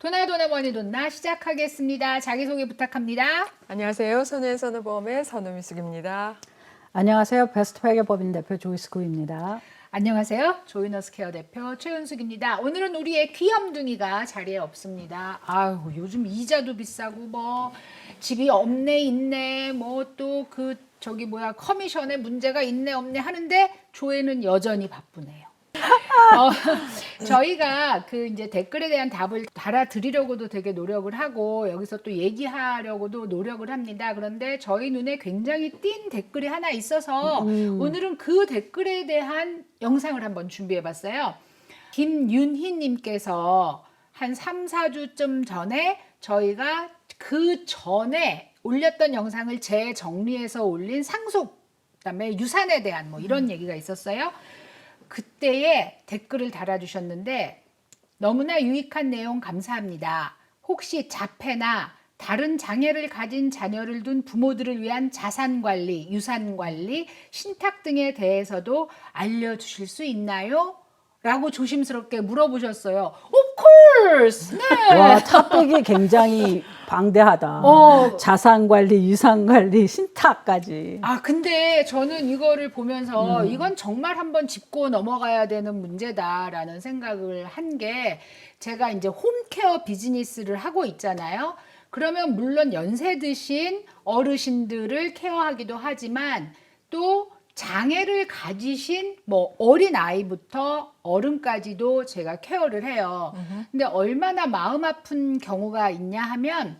도나 머니 돈나 시작하겠습니다. 자기소개 부탁합니다. 안녕하세요. 선우의 선우보험의 선우미숙입니다. 안녕하세요. 베스트회계법인 대표 조이스구입니다. 안녕하세요. 조이너스케어 대표 최은숙입니다. 오늘은 우리의 귀염둥이가 자리에 없습니다. 아유, 요즘 이자도 비싸고 뭐 집이 없네 있네 뭐 또 커미션에 문제가 있네 없네 하는데 조회는 여전히 바쁘네요. 저희가 이제 댓글에 대한 답을 달아드리려고도 되게 노력을 하고 여기서 또 얘기하려고도 노력을 합니다. 그런데 저희 눈에 굉장히 띈 댓글이 하나 있어서 오늘은 그 댓글에 대한 영상을 한번 준비해 봤어요. 김윤희님께서 한 3, 4주쯤 전에 저희가 그 전에 올렸던 영상을 재정리해서 올린 상속, 그다음에 유산에 대한 뭐 이런 얘기가 있었어요. 그때에 댓글을 달아주셨는데 너무나 유익한 내용 감사합니다. 혹시 자폐나 다른 장애를 가진 자녀를 둔 부모들을 위한 자산관리, 유산관리, 신탁 등에 대해서도 알려주실 수 있나요? 라고 조심스럽게 물어보셨어요. Of course! 네. 와, 탑백이 굉장히 방대하다. 자산관리, 유산관리, 신탁까지. 근데 저는 이거를 보면서 이건 정말 한번 짚고 넘어가야 되는 문제다라는 생각을 한 게 제가 이제 홈케어 비즈니스를 하고 있잖아요. 그러면 물론 연세 드신 어르신들을 케어하기도 하지만 또 장애를 가지신 뭐 어린 아이부터 어른까지도 제가 케어를 해요. 근데 얼마나 마음 아픈 경우가 있냐 하면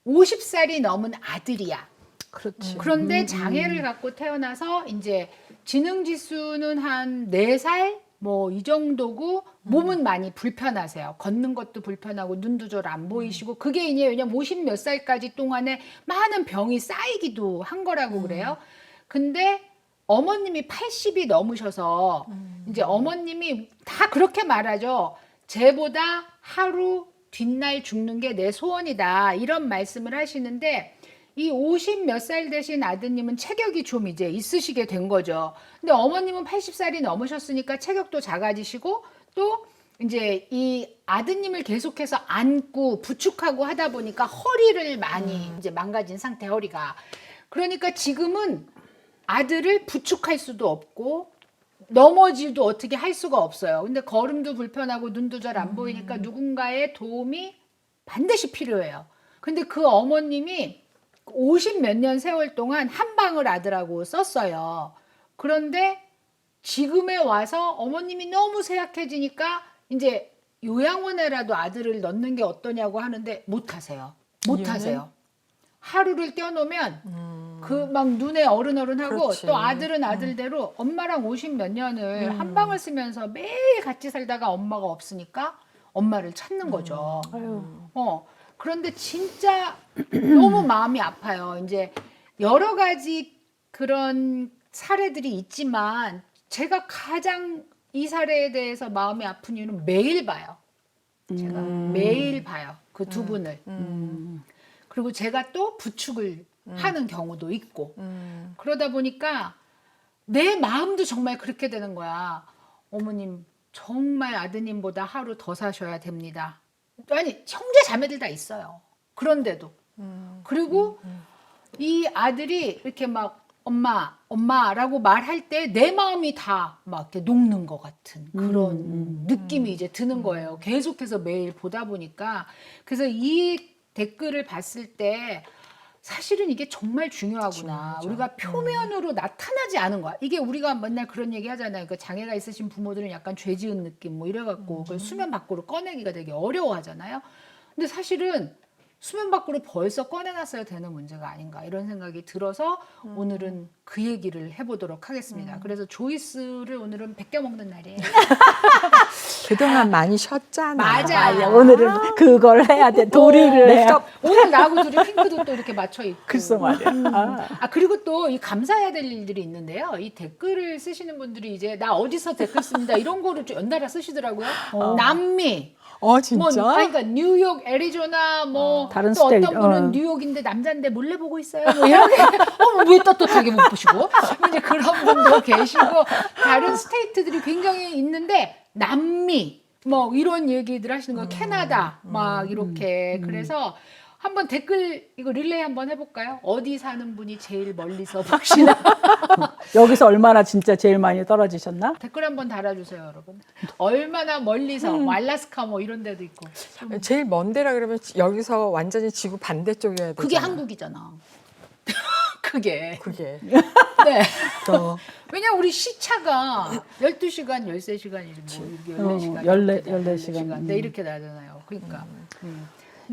50살이 넘은 아들이야. 그렇지. 그런데 장애를 갖고 태어나서 이제 지능 지수는 한 4살 뭐 이 정도고 몸은 많이 불편하세요. 걷는 것도 불편하고 눈도 잘 안 보이시고 그게 이제 왜냐면 50 몇 살까지 동안에 많은 병이 쌓이기도 한 거라고 그래요. 근데 어머님이 80이 넘으셔서 이제 어머님이 다 그렇게 말하죠. 쟤보다 하루 뒷날 죽는 게 내 소원이다. 이런 말씀을 하시는데 이 50 몇 살 되신 아드님은 체격이 좀 이제 있으시게 된 거죠. 근데 어머님은 80살이 넘으셨으니까 체격도 작아지시고 또 이제 이 아드님을 계속해서 안고 부축하고 하다 보니까 허리를 많이 이제 망가진 상태 허리가. 그러니까 지금은 아들을 부축할 수도 없고 넘어지도 어떻게 할 수가 없어요. 근데 걸음도 불편하고 눈도 잘 안 보이니까 누군가의 도움이 반드시 필요해요. 근데 그 어머님이 50 몇 년 세월 동안 한 방을 아들하고 썼어요. 그런데 지금에 와서 어머님이 너무 쇠약해지니까 이제 요양원에라도 아들을 넣는 게 어떠냐고 하는데 못 하세요. 못 하세요. 하루를 떼어놓으면 그 막 눈에 어른어른하고 그렇지. 또 아들은 아들대로 엄마랑 50 몇 년을 한 방을 쓰면서 매일 같이 살다가 엄마가 없으니까 엄마를 찾는 거죠. 그런데 진짜 너무 마음이 아파요. 이제 여러 가지 그런 사례들이 있지만 제가 가장 이 사례에 대해서 마음이 아픈 이유는 매일 봐요. 제가 매일 봐요. 그 두 분을. 그리고 제가 또 부축을 하는 경우도 있고 그러다 보니까 내 마음도 정말 그렇게 되는 거야. 어머님 정말 아드님보다 하루 더 사셔야 됩니다. 아니 형제 자매들 다 있어요. 그런데도 그리고 이 아들이 이렇게 막 엄마라고 말할 때 내 마음이 다 막 이렇게 녹는 것 같은 그런 느낌이 이제 드는 거예요. 계속해서 매일 보다 보니까. 그래서 이 댓글을 봤을 때 사실은 이게 정말 중요하구나. 중요하죠. 우리가 표면으로 나타나지 않은 거야. 이게 우리가 맨날 그런 얘기 하잖아요. 그 장애가 있으신 부모들은 약간 죄 지은 느낌 뭐 이래갖고 그걸 수면 밖으로 꺼내기가 되게 어려워하잖아요. 근데 사실은 수면 밖으로 벌써 꺼내놨어야 되는 문제가 아닌가 이런 생각이 들어서 오늘은 그 얘기를 해보도록 하겠습니다. 그래서 조이스를 오늘은 베껴 먹는 날이에요. 그동안 많이 쉬었잖아. 맞아. 오늘은 그걸 해야 돼. 도리를 해야 돼. 오늘 나하고 둘이 핑크도 또 이렇게 맞춰 입고. 글쎄 말이야. 그리고 또 이 감사해야 될 일들이 있는데요. 이 댓글을 쓰시는 분들이 이제 나 어디서 댓글 씁니다 이런 거를 좀 연달아 쓰시더라고요. 남미. 진짜? 그러니까 뉴욕, 애리조나 뭐 다른 또 어떤 스테이트, 분은 뉴욕인데 남자인데 몰래 보고 있어요. 뭐 이렇게 왜 떳떳하게 못 보시고 이제 그런 분도 계시고 다른 스테이트들이 굉장히 있는데 남미 뭐 이런 얘기들 하시는 거 캐나다 막 이렇게 그래서 한번 댓글 이거 릴레이 한번 해볼까요? 어디 사는 분이 제일 멀리서 보시나 여기서 얼마나 진짜 제일 많이 떨어지셨나? 댓글 한번 달아주세요, 여러분. 얼마나 멀리서 뭐 알라스카 뭐 이런 데도 있고 제일 먼 데라 그러면 여기서 완전히 지구 반대쪽이어야 되잖아. 그게 한국이잖아. 그게 그게. 네. 또 왜냐 우리 시차가 12시간, 13시간이지 뭐 14시간, 14시간. 네, 이렇게 나잖아요. 그러니까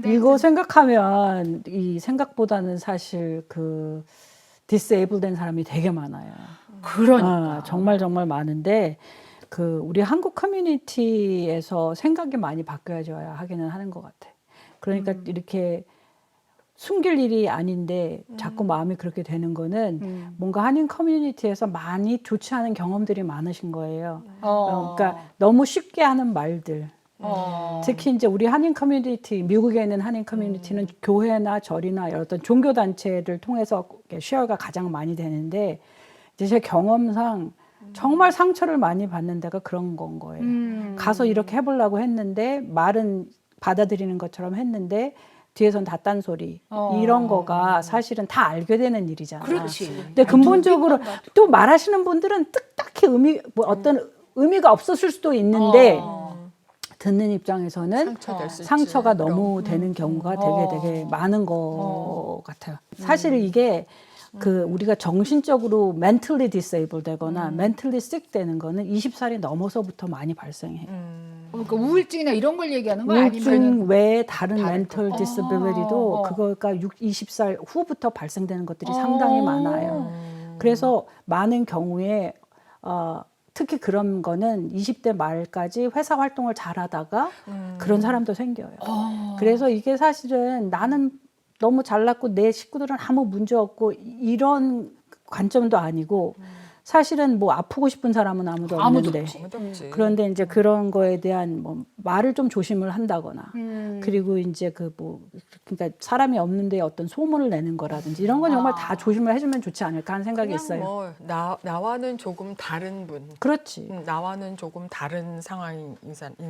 이거 생각하면 이 생각보다는 사실 그 디세이블 된 사람이 되게 많아요. 그러니까 정말 정말 많은데 그 우리 한국 커뮤니티에서 생각이 많이 바뀌어져야 하기는 하는 것 같아. 그러니까 이렇게 숨길 일이 아닌데 자꾸 마음이 그렇게 되는 거는 뭔가 한인 커뮤니티에서 많이 좋지 않은 경험들이 많으신 거예요. 그러니까 너무 쉽게 하는 말들. 특히 이제 우리 한인 커뮤니티, 미국에 있는 한인 커뮤니티는 교회나 절이나 여러 어떤 종교 단체를 통해서 쉐어가 가장 많이 되는데 이제 제 경험상 정말 상처를 많이 받는 데가 그런 건 거예요. 가서 이렇게 해보려고 했는데 말은 받아들이는 것처럼 했는데 뒤에선 다 딴소리 이런 거가 사실은 다 알게 되는 일이잖아. 그렇지. 근데 근본적으로 또 말하시는 분들은 딱히 뭐 어떤 의미가 없었을 수도 있는데 듣는 입장에서는 상처될 수 있지. 상처가 너무 되는 경우가 되게 많은 것 같아요. 사실 이게 그 우리가 정신적으로 mentally disabled 되거나 mentally sick 되는 거는 20살이 넘어서부터 많이 발생해. 그러니까 우울증이나 이런 걸 얘기하는 거 아니면 우울증 외에 다른 다른 mental 거. disability도 그거가 20살 후부터 발생되는 것들이 상당히 많아요. 그래서 많은 경우에 특히 그런 거는 20대 말까지 회사 활동을 잘하다가 그런 사람도 생겨요. 그래서 이게 사실은 나는 너무 잘났고 내 식구들은 아무 문제 없고 이런 관점도 아니고 사실은 뭐 아프고 싶은 사람은 아무도 없는데 없지. 그런데 이제 그런 거에 대한 뭐 말을 좀 조심을 한다거나 그리고 이제 그 뭐 그러니까 사람이 없는데 어떤 소문을 내는 거라든지 이런 건 정말 다 조심을 해주면 좋지 않을까 하는 생각이 그냥 있어요. 뭐 나와는 조금 다른 분. 그렇지. 나와는 조금 다른 상황인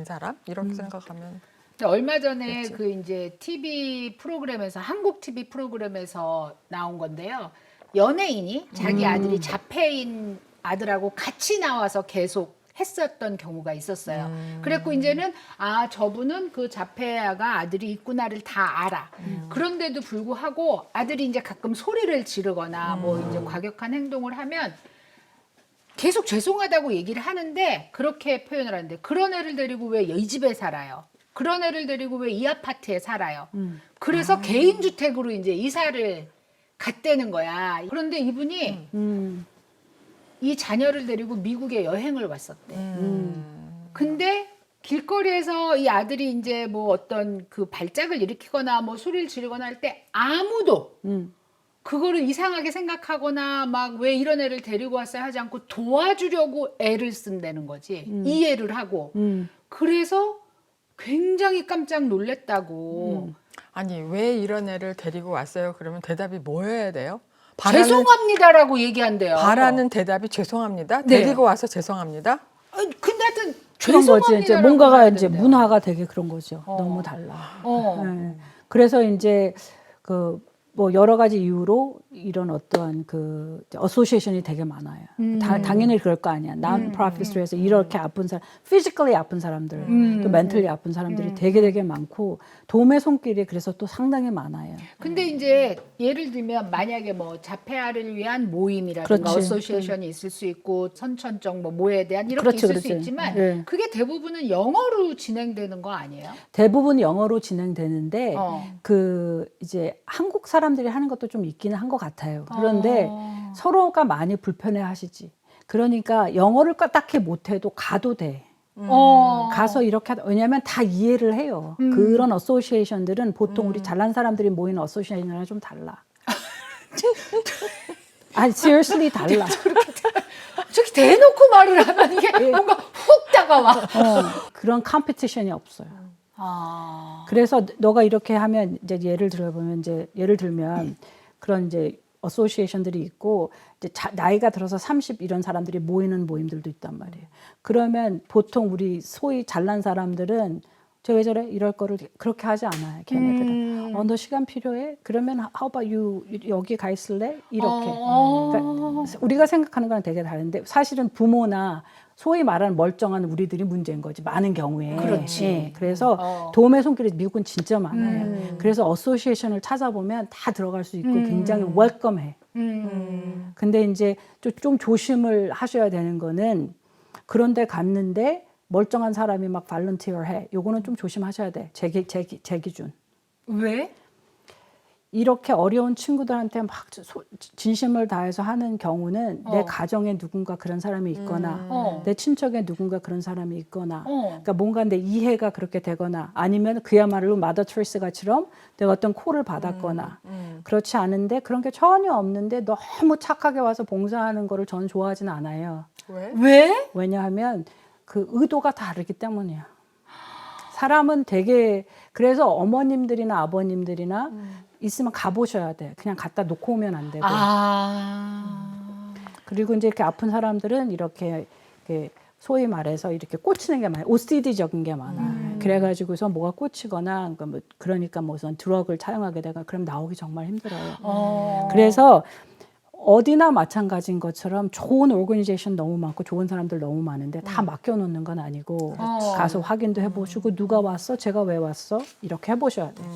사람 이렇게 생각하면 얼마 전에 그 이제 TV 프로그램에서 한국 TV 프로그램에서 나온 건데요. 연예인이 자기 아들이 자폐인 아들하고 같이 나와서 계속 했었던 경우가 있었어요. 그랬고 이제는 저분은 그 자폐아가 아들이 있구나를 다 알아. 그런데도 불구하고 아들이 이제 가끔 소리를 지르거나 뭐 이제 과격한 행동을 하면 계속 죄송하다고 얘기를 하는데 그렇게 표현을 하는데 그런 애를 데리고 왜 이 집에 살아요? 그런 애를 데리고 왜 이 아파트에 살아요? 그래서 개인 주택으로 이제 이사를 갔다는 거야. 그런데 이분이 이 자녀를 데리고 미국에 여행을 왔었대. 근데 길거리에서 이 아들이 이제 뭐 어떤 그 발작을 일으키거나 뭐 소리를 지르거나 할 때 아무도 그거를 이상하게 생각하거나 막 왜 이런 애를 데리고 왔어야 하지 않고 도와주려고 애를 쓴다는 거지. 이해를 하고. 그래서 굉장히 깜짝 놀랬다고. 아니 왜 이런 애를 데리고 왔어요? 그러면 대답이 뭐여야 돼요? 죄송합니다라고 얘기한대요. 바라는 대답이 죄송합니다. 네. 데리고 와서 죄송합니다. 근데 하여튼 그런 거지. 이제 죄송합니다라고 뭔가가 해야 이제 된대요. 문화가 되게 그런 거죠. 너무 달라. 네. 그래서 이제 그 뭐 여러 가지 이유로 이런 어떠한 그 어소시에이션이 되게 많아요. 당연히 그럴 거 아니야. non-profit에서 이렇게 아픈 사람, physically 아픈 사람들, 또 mentally 아픈 사람들이 되게 많고 도움의 손길이 그래서 또 상당히 많아요. 근데 이제 예를 들면 만약에 뭐 자폐아를 위한 모임이라든가 그렇지. 어소시에이션이 있을 수 있고 선천적 뭐 모에 대한 이렇게 그렇지, 있을 수 그렇지. 있지만 네. 그게 대부분은 영어로 진행되는 거 아니에요? 대부분 영어로 진행되는데 어. 그 이제 한국 사람들이 하는 것도 좀 있기는 한 것 같아요. 그런데 서로가 많이 불편해하시지. 그러니까 영어를 딱히 못해도 가도 돼. 가서 이렇게 왜냐하면 다 이해를 해요. 그런 어소시에이션들은 보통 우리 잘난 사람들이 모이는 어소시에이션이랑 좀 달라. 아니 seriously 달라. 저기 대놓고 말을 하면 이게 뭔가 훅 다가와. 그런 컴피티션이 없어요. 아. 그래서 너가 이렇게 하면 이제 예를 들면 그런 이제 어소시에이션들이 있고 이제 나이가 들어서 30 이런 사람들이 모이는 모임들도 있단 말이에요. 그러면 보통 우리 소위 잘난 사람들은 저 왜 저래? 이럴 거를 그렇게 하지 않아요. 걔네들은. 너 시간 필요해? 그러면 how about you 여기 가 있을래? 이렇게. 그러니까 우리가 생각하는 거랑 되게 다른데 사실은 부모나 소위 말하는 멀쩡한 우리들이 문제인 거지. 많은 경우에. 그렇지. 예, 그래서 도움의 손길이 미국은 진짜 많아요. 그래서 어소시에이션을 찾아보면 다 들어갈 수 있고 굉장히 웰컴해. 근데 이제 좀 조심을 하셔야 되는 거는 그런데 갔는데 멀쩡한 사람이 막 발런티어 해. 요거는 좀 조심하셔야 돼. 제 기준. 왜? 이렇게 어려운 친구들한테 막 진심을 다해서 하는 경우는 내 가정에 누군가 그런 사람이 있거나 내 친척에 누군가 그런 사람이 있거나 그러니까 뭔가 내 이해가 그렇게 되거나 아니면 그야말로 마더 트리스가처럼 내가 어떤 콜을 받았거나 그렇지 않은데 그런 게 전혀 없는데 너무 착하게 와서 봉사하는 거를 저는 좋아하지는 않아요. 왜? 왜냐하면 그 의도가 다르기 때문이야. 사람은 되게 그래서 어머님들이나 아버님들이나 있으면 가보셔야 돼. 그냥 갖다 놓고 오면 안 되고. 그리고 이제 이렇게 아픈 사람들은 이렇게 소위 말해서 이렇게 꽂히는 게 많아요. OCD적인 게 많아. 그래가지고서 뭐가 꽂히거나 그러니까 무슨 드럭을 사용하게 되거나 그럼 나오기 정말 힘들어요. 그래서 어디나 마찬가지인 것처럼 좋은 오거니제이션 너무 많고 좋은 사람들 너무 많은데 다 맡겨놓는 건 아니고 가서 확인도 해보시고 누가 왔어? 제가 왜 왔어? 이렇게 해보셔야 돼요.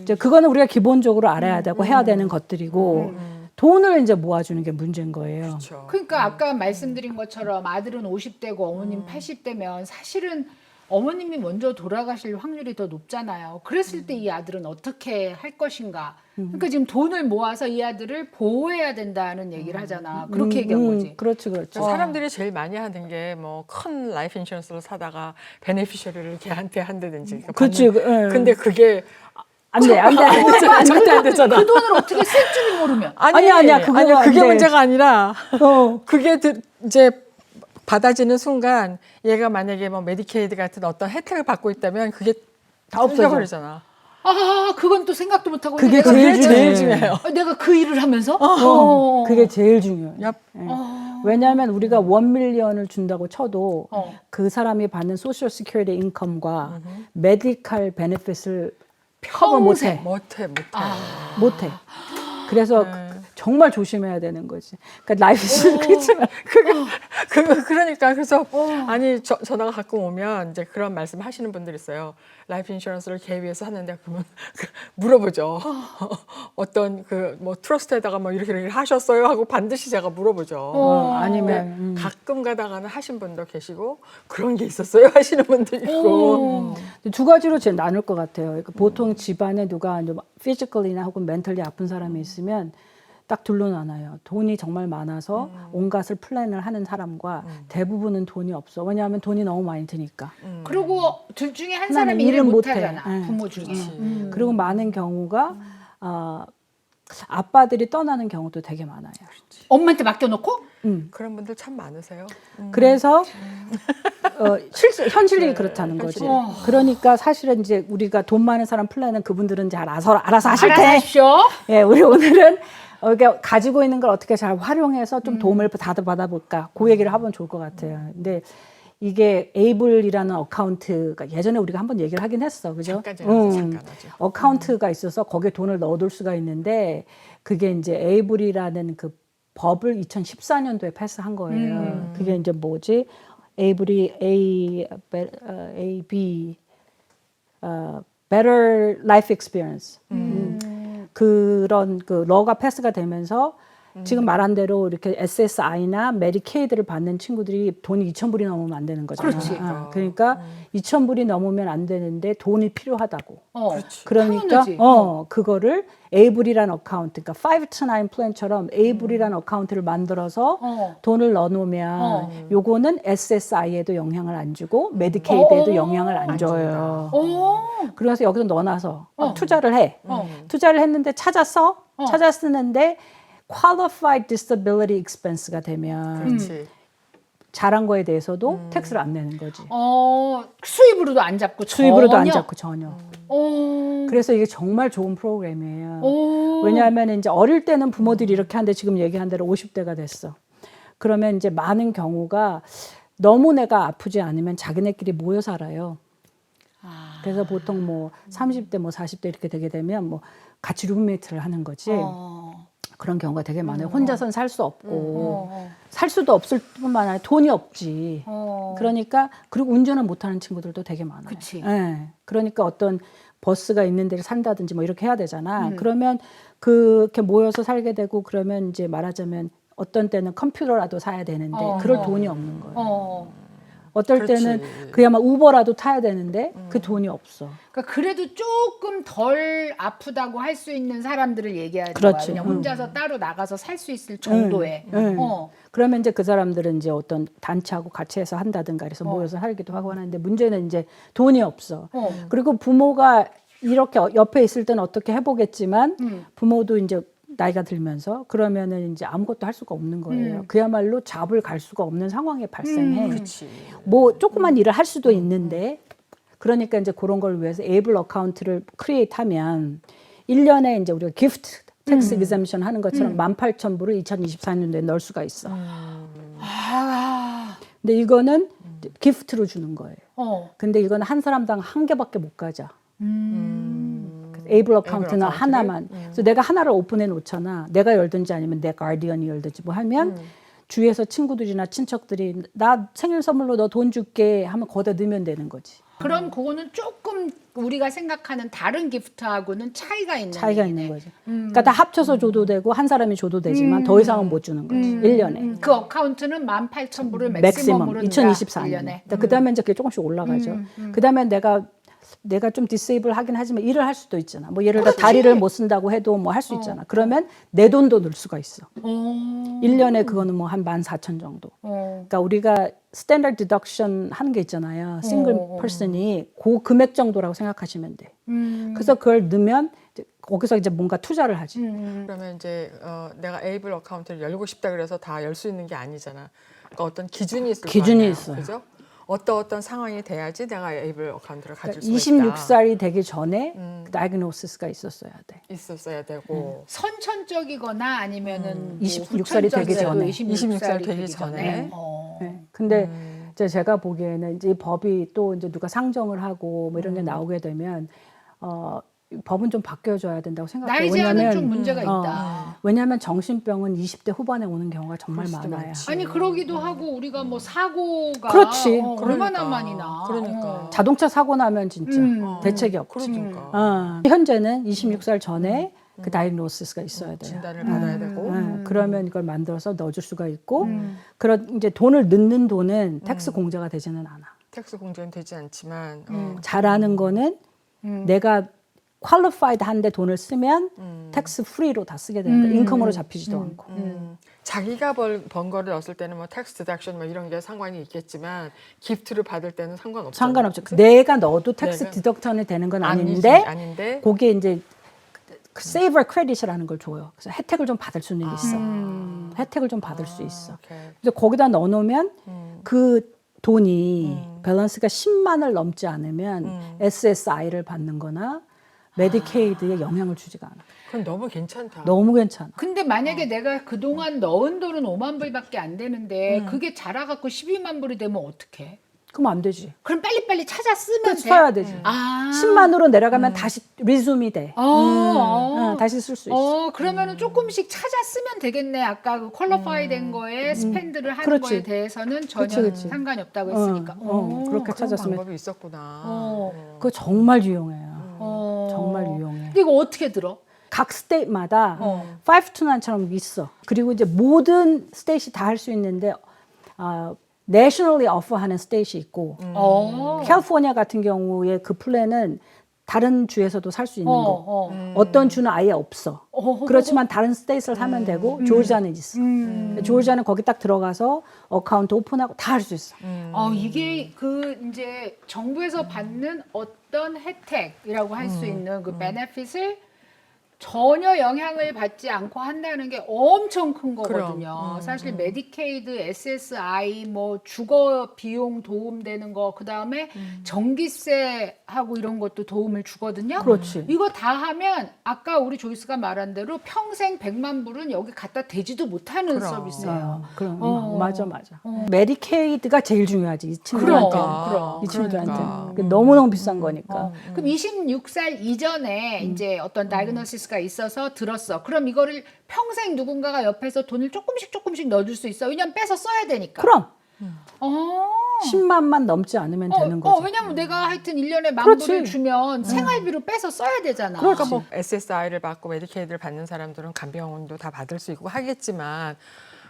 이제 그거는 우리가 기본적으로 알아야 되고 해야 되는 것들이고 돈을 이제 모아주는 게 문제인 거예요. 그렇죠. 그러니까 아까 말씀드린 것처럼 아들은 50대고 어머님 80대면 사실은 어머님이 먼저 돌아가실 확률이 더 높잖아요. 그랬을 때 이 아들은 어떻게 할 것인가. 그러니까 지금 돈을 모아서 이 아들을 보호해야 된다는 얘기를 하잖아. 그렇게 얘기한 거지. 그렇지, 그렇지. 사람들이 제일 많이 하는 게 뭐 큰 라이프 인슈런스를 사다가 베네피셔리를 걔한테 한다든지. 그렇지. 근데 그게 안 돼, 안 돼, 안 돼. 절대 안 되잖아. 그 돈을 어떻게 쓸 줄을 모르면. 아니야, 그거 그게 안 돼. 문제가 아니라 그게 이제 받아지는 순간 얘가 만약에 뭐 메디케이드 같은 어떤 혜택을 받고 있다면 그게 다 없어져. 버리잖아. 그건 또 생각도 못 하고 그게 내가 제일 중요해요. 내가 그 일을 하면서 그게 제일 중요해요. 얍. 왜냐하면 우리가 1밀리언을 준다고 쳐도 그 사람이 받는 소셜 시큐리티 인컴과 메디컬 베네핏을 커버 못해. 못해. 그래서 정말 조심해야 되는 거지. 그러니까 라이프 그렇지만 그러니까 그래서 아니 전화가 가끔 오면 이제 그런 말씀 하시는 분들 있어요. 라이프 인슈런스를 걔 위해서 하는데 그러면 물어보죠. 어떤 그 뭐 트러스트에다가 뭐 이렇게 하셨어요 하고 반드시 제가 물어보죠. 아니면 가끔 가다가는 하신 분도 계시고 그런 게 있었어요 하시는 분도 있고. 두 가지로 제일 나눌 것 같아요. 그러니까 보통 집안에 누가 피지컬이나 혹은 멘털리 아픈 사람이 있으면 딱 둘로 나눠요. 돈이 정말 많아서 온갖을 플랜을 하는 사람과 대부분은 돈이 없어. 왜냐하면 돈이 너무 많이 드니까. 그리고 둘 중에 한 하나는 사람이 일을 일을 못 못해. 하잖아. 부모 중에. 그리고 많은 경우가 아빠들이 떠나는 경우도 되게 많아요. 엄마한테 맡겨놓고 그런 분들 참 많으세요. 그래서 현실이 그렇다는 거지. 그러니까 사실은 이제 우리가 돈 많은 사람 플랜은 그분들은 잘 알아서 하실 알아서 테. 하십시오. 예, 우리 오늘은 그러니까 가지고 있는 걸 어떻게 잘 활용해서 좀 도움을 받아볼까 그 얘기를 하면 좋을 것 같아요. 근데 이게 에이블이라는 어카운트가 예전에 우리가 한번 얘기를 하긴 했어, 그죠? 잠깐 하죠. 어카운트가 있어서 거기에 돈을 넣어둘 수가 있는데 그게 이제 에이블이라는 그 법을 2014년도에 패스한 거예요. 그게 이제 뭐지? 에이블이 Better Life Experience. 그런 그 러가 패스가 되면서 지금 말한 대로 이렇게 SSI나 메디케이드를 받는 친구들이 돈이 2,000불이 넘으면 안 되는 거잖아. 그렇지. 그러니까 2,000불이 넘으면 안 되는데 돈이 필요하다고. 그러니까 당연하지. 그거를 에이블이라는 어카운트, 그러니까 5-9 플랜처럼 에이블이라는 어카운트를 만들어서 돈을 넣어놓으면 요거는 SSI에도 영향을 안 주고 메디케이드에도 영향을 안 줘요. 그래서 여기서 넣어놔서 투자를 해. 투자를 했는데 찾아 쓰는데 Qualified Disability Expense가 되면 그렇지. 잘한 거에 대해서도 텍스를 안 내는 거지. 수입으로도 안 잡고 수입으로도 안 전혀? 잡고 전혀. 그래서 이게 정말 좋은 프로그램이에요. 왜냐하면 이제 어릴 때는 부모들이 이렇게 하는데 지금 얘기한 대로 50대가 됐어. 그러면 이제 많은 경우가 너무 내가 아프지 않으면 자기네끼리 모여 살아요. 그래서 보통 뭐 30대 뭐 40대 이렇게 되게 되면 뭐 같이 룸메이트를 하는 거지. 그런 경우가 되게 많아요. 혼자서는 살 수 없고 살 수도 없을 뿐만 아니라 돈이 없지. 그러니까 그리고 운전을 못하는 친구들도 되게 많아요. 그치. 예. 그러니까 어떤 버스가 있는 데를 산다든지 뭐 이렇게 해야 되잖아. 그러면 그렇게 모여서 살게 되고 그러면 이제 말하자면 어떤 때는 컴퓨터라도 사야 되는데 그럴 돈이 없는 거예요. 어떨 그렇지. 때는 그야말로 우버라도 타야 되는데 그 돈이 없어. 그러니까 그래도 조금 덜 아프다고 할 수 있는 사람들을 얘기하는 그렇지. 거야. 그냥 혼자서 따로 나가서 살 수 있을 정도의. 그러면 이제 그 사람들은 이제 어떤 단체하고 같이 해서 한다든가 그래서 모여서 살기도 하고 하는데 문제는 이제 돈이 없어. 그리고 부모가 이렇게 옆에 있을 때는 어떻게 해보겠지만 부모도 이제 나이가 들면서 그러면은 이제 아무것도 할 수가 없는 거예요. 그야말로 잡을 갈 수가 없는 상황이 발생해. 그렇지. 뭐 조그만 일을 할 수도 있는데 그러니까 이제 그런 걸 위해서 에이블 어카운트를 크리에이트 하면 1년에 이제 우리가 기프트 텍스 exemption 하는 것처럼 18,000불을 2024년도에 넣을 수가 있어. 근데 이거는 기프트로 주는 거예요. 근데 이건 한 사람당 한 개밖에 못 가져. 에이블 어카운트는 어카운트를? 하나만. 그래서 내가 하나를 오픈해 놓잖아. 내가 열든지 아니면 내 가디언이 열든지 뭐 하면 주위에서 친구들이나 친척들이 나 생일 선물로 너 돈 줄게 하면 거기다 넣으면 되는 거지. 그럼 그거는 조금 우리가 생각하는 다른 기프트하고는 차이가 있는 차이가 얘기네. 있는 거지. 그러니까 다 합쳐서 줘도 되고 한 사람이 줘도 되지만 더 이상은 못 주는 거지. 1년에. 그 어카운트는 18,000불을 맥시멈 맥시멈으로 2024년. 그다음에 이제 그게 조금씩 올라가죠. 그다음에 내가 좀 디세이블 하긴 하지만 일을 할 수도 있잖아. 뭐 예를 들어 다리를 못 쓴다고 해도 뭐 할 수 있잖아. 그러면 내 돈도 넣을 수가 있어. 1년에 그거는 뭐 한 14,000 정도. 그러니까 우리가 스탠다드 디덕션 하는 게 있잖아요. 싱글 퍼슨이 그 금액 정도라고 생각하시면 돼. 그래서 그걸 넣으면 이제 거기서 이제 뭔가 투자를 하지. 그러면 이제 내가 에이블 어카운트를 열고 싶다 그래서 다 열 수 있는 게 아니잖아. 그러니까 어떤 기준이 있을 기준이 거 아니야. 있어요. 그죠? 어떤 상황이 돼야지 내가 에이블 어카운트를 가질 그러니까 수가 있다. 26살이 되기 전에 다이그노시스가 있었어야 돼. 있었어야 되고. 선천적이거나 아니면은 26살이 되기 전에. 26살 되기 전에. 네. 근데 이제 제가 보기에는 이제 이 법이 또 이제 누가 상정을 하고 뭐 이런 게 나오게 되면 법은 좀 바뀌어줘야 된다고 생각해요. 나이 제한은 좀 문제가 있다. 왜냐하면 정신병은 20대 후반에 오는 경우가 정말 그럴 수도 많아요. 많지. 아니 그러기도 하고 우리가 뭐 사고가 그렇지. 얼마나 많이 나. 그러니까. 자동차 사고 나면 진짜 대책이 없지. 그러니까. 현재는 26살 전에 그 다이그노시스가 있어야 돼요. 진단을 받아야 되고. 그러면 이걸 만들어서 넣어줄 수가 있고, 그런 이제 돈을 넣는 돈은 텍스 공제가 되지는 않아. 텍스 공제는 되지 않지만 잘하는 거는 내가 퀄리파이드 한데 돈을 쓰면 텍스 프리로 다 쓰게 되는 거야. 인컴으로 잡히지도 않고. 자기가 번 거를 넣었을 때는 뭐 텍스 디덕션 뭐 이런 게 상관이 있겠지만 기프트를 받을 때는 상관없죠. 상관없죠. 내가 넣어도 텍스 디덕션이 되는 건 아닌데, 거기에 이제 그 세이버 크레딧이라는 걸 줘요. 그래서 혜택을 좀 받을 수는 있어. 혜택을 좀 받을 수 있어. 그래서 거기다 넣어놓으면 그 돈이 밸런스가 10만을 넘지 않으면 SSI를 받는 거나 메디케이드에 영향을 주지가 않아. 그럼 너무 괜찮다. 너무 괜찮아. 근데 만약에 내가 그동안 넣은 돈은 5만 불밖에 안 되는데 그게 자라갖고 12만 불이 되면 어떡해? 그럼 안 되지. 그럼 빨리빨리 찾아 쓰면 돼? 써야 되지. 아. 10만으로 내려가면 다시 리즘이 돼. 다시 쓸 수 있어. 그러면은 조금씩 찾아 쓰면 되겠네. 아까 그 퀄리파이 된 거에 스펜드를 하는 그렇지. 거에 대해서는 전혀 그렇지. 상관이 없다고 했으니까. 그렇게 그런 찾았으면 방법이 있었구나. 그거 정말 유용해요. 정말 유용해. 근데 이거 어떻게 들어? 각 스테이트마다 529처럼 있어. 그리고 이제 모든 스테이트 다 할 수 있는데 내셔널리 오퍼하는 스테이트 있고 캘리포니아 같은 경우에 그 플랜은 다른 주에서도 살 수 있는 거. 어떤 주는 아예 없어. 그렇지만 다른 스테이트를 사면 되고 조지아는 있어. 조지아는 거기 딱 들어가서 어카운트 오픈하고 다 할 수 있어. 이게 그 이제 정부에서 받는 어떤 혜택이라고 할 수 있는 그 베네핏을 전혀 영향을 받지 않고 한다는 게 엄청 큰 거거든요. 그럼. 사실 메디케이드, SSI, 뭐 주거 비용 도움되는 거, 그 다음에 전기세하고 이런 것도 도움을 주거든요. 그렇지. 이거 다 하면 아까 우리 조이스가 말한 대로 평생 100만 불은 여기 갖다 대지도 못하는 그럼. 서비스예요. 그럼 어. 맞아. 메디케이드가 제일 중요하지 이 친구한테. 그럼. 이 친구들한테 그러니까. 너무너무 비싼 거니까. 그럼 26살 이전에 이제 어떤 다이그노시스가 있어서 들었어. 그럼 이거를 평생 누군가가 옆에서 돈을 조금씩 넣어줄 수 있어. 왜냐면 빼서 써야 되니까. 그럼 어. 10만만 넘지 않으면 되는 거지. 왜냐면 내가 하여튼 1년에 만 그렇지. 불을 주면 생활비로 빼서 써야 되잖아. 그러니까 뭐 SSI를 받고 메디케이드를 받는 사람들은 간병원도 다 받을 수 있고 하겠지만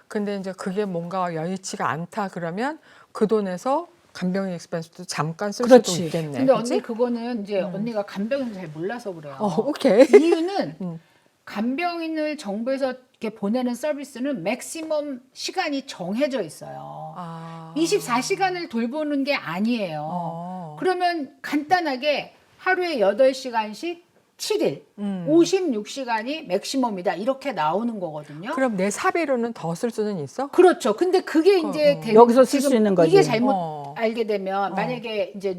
근데 이제 그게 뭔가 여의치가 않다 그러면 그 돈에서 간병인 익스펜스도 잠깐 쓸 그렇지. 수도 있겠네. 근데 그치? 언니 그거는 이제 언니가 간병인을 잘 몰라서 그래요. 오케이. 이유는 간병인을 정부에서 이렇게 보내는 서비스는 맥시멈 시간이 정해져 있어요. 24시간을 돌보는 게 아니에요. 그러면 간단하게 하루에 8시간씩 7일, 56시간이 맥시멈이다. 이렇게 나오는 거거든요. 그럼 내 사비로는 더 쓸 수는 있어? 그렇죠. 근데 그게 이제 여기서 쓸 수 지금 있는 거지. 이게 잘못 어. 알게 되면 만약에 이제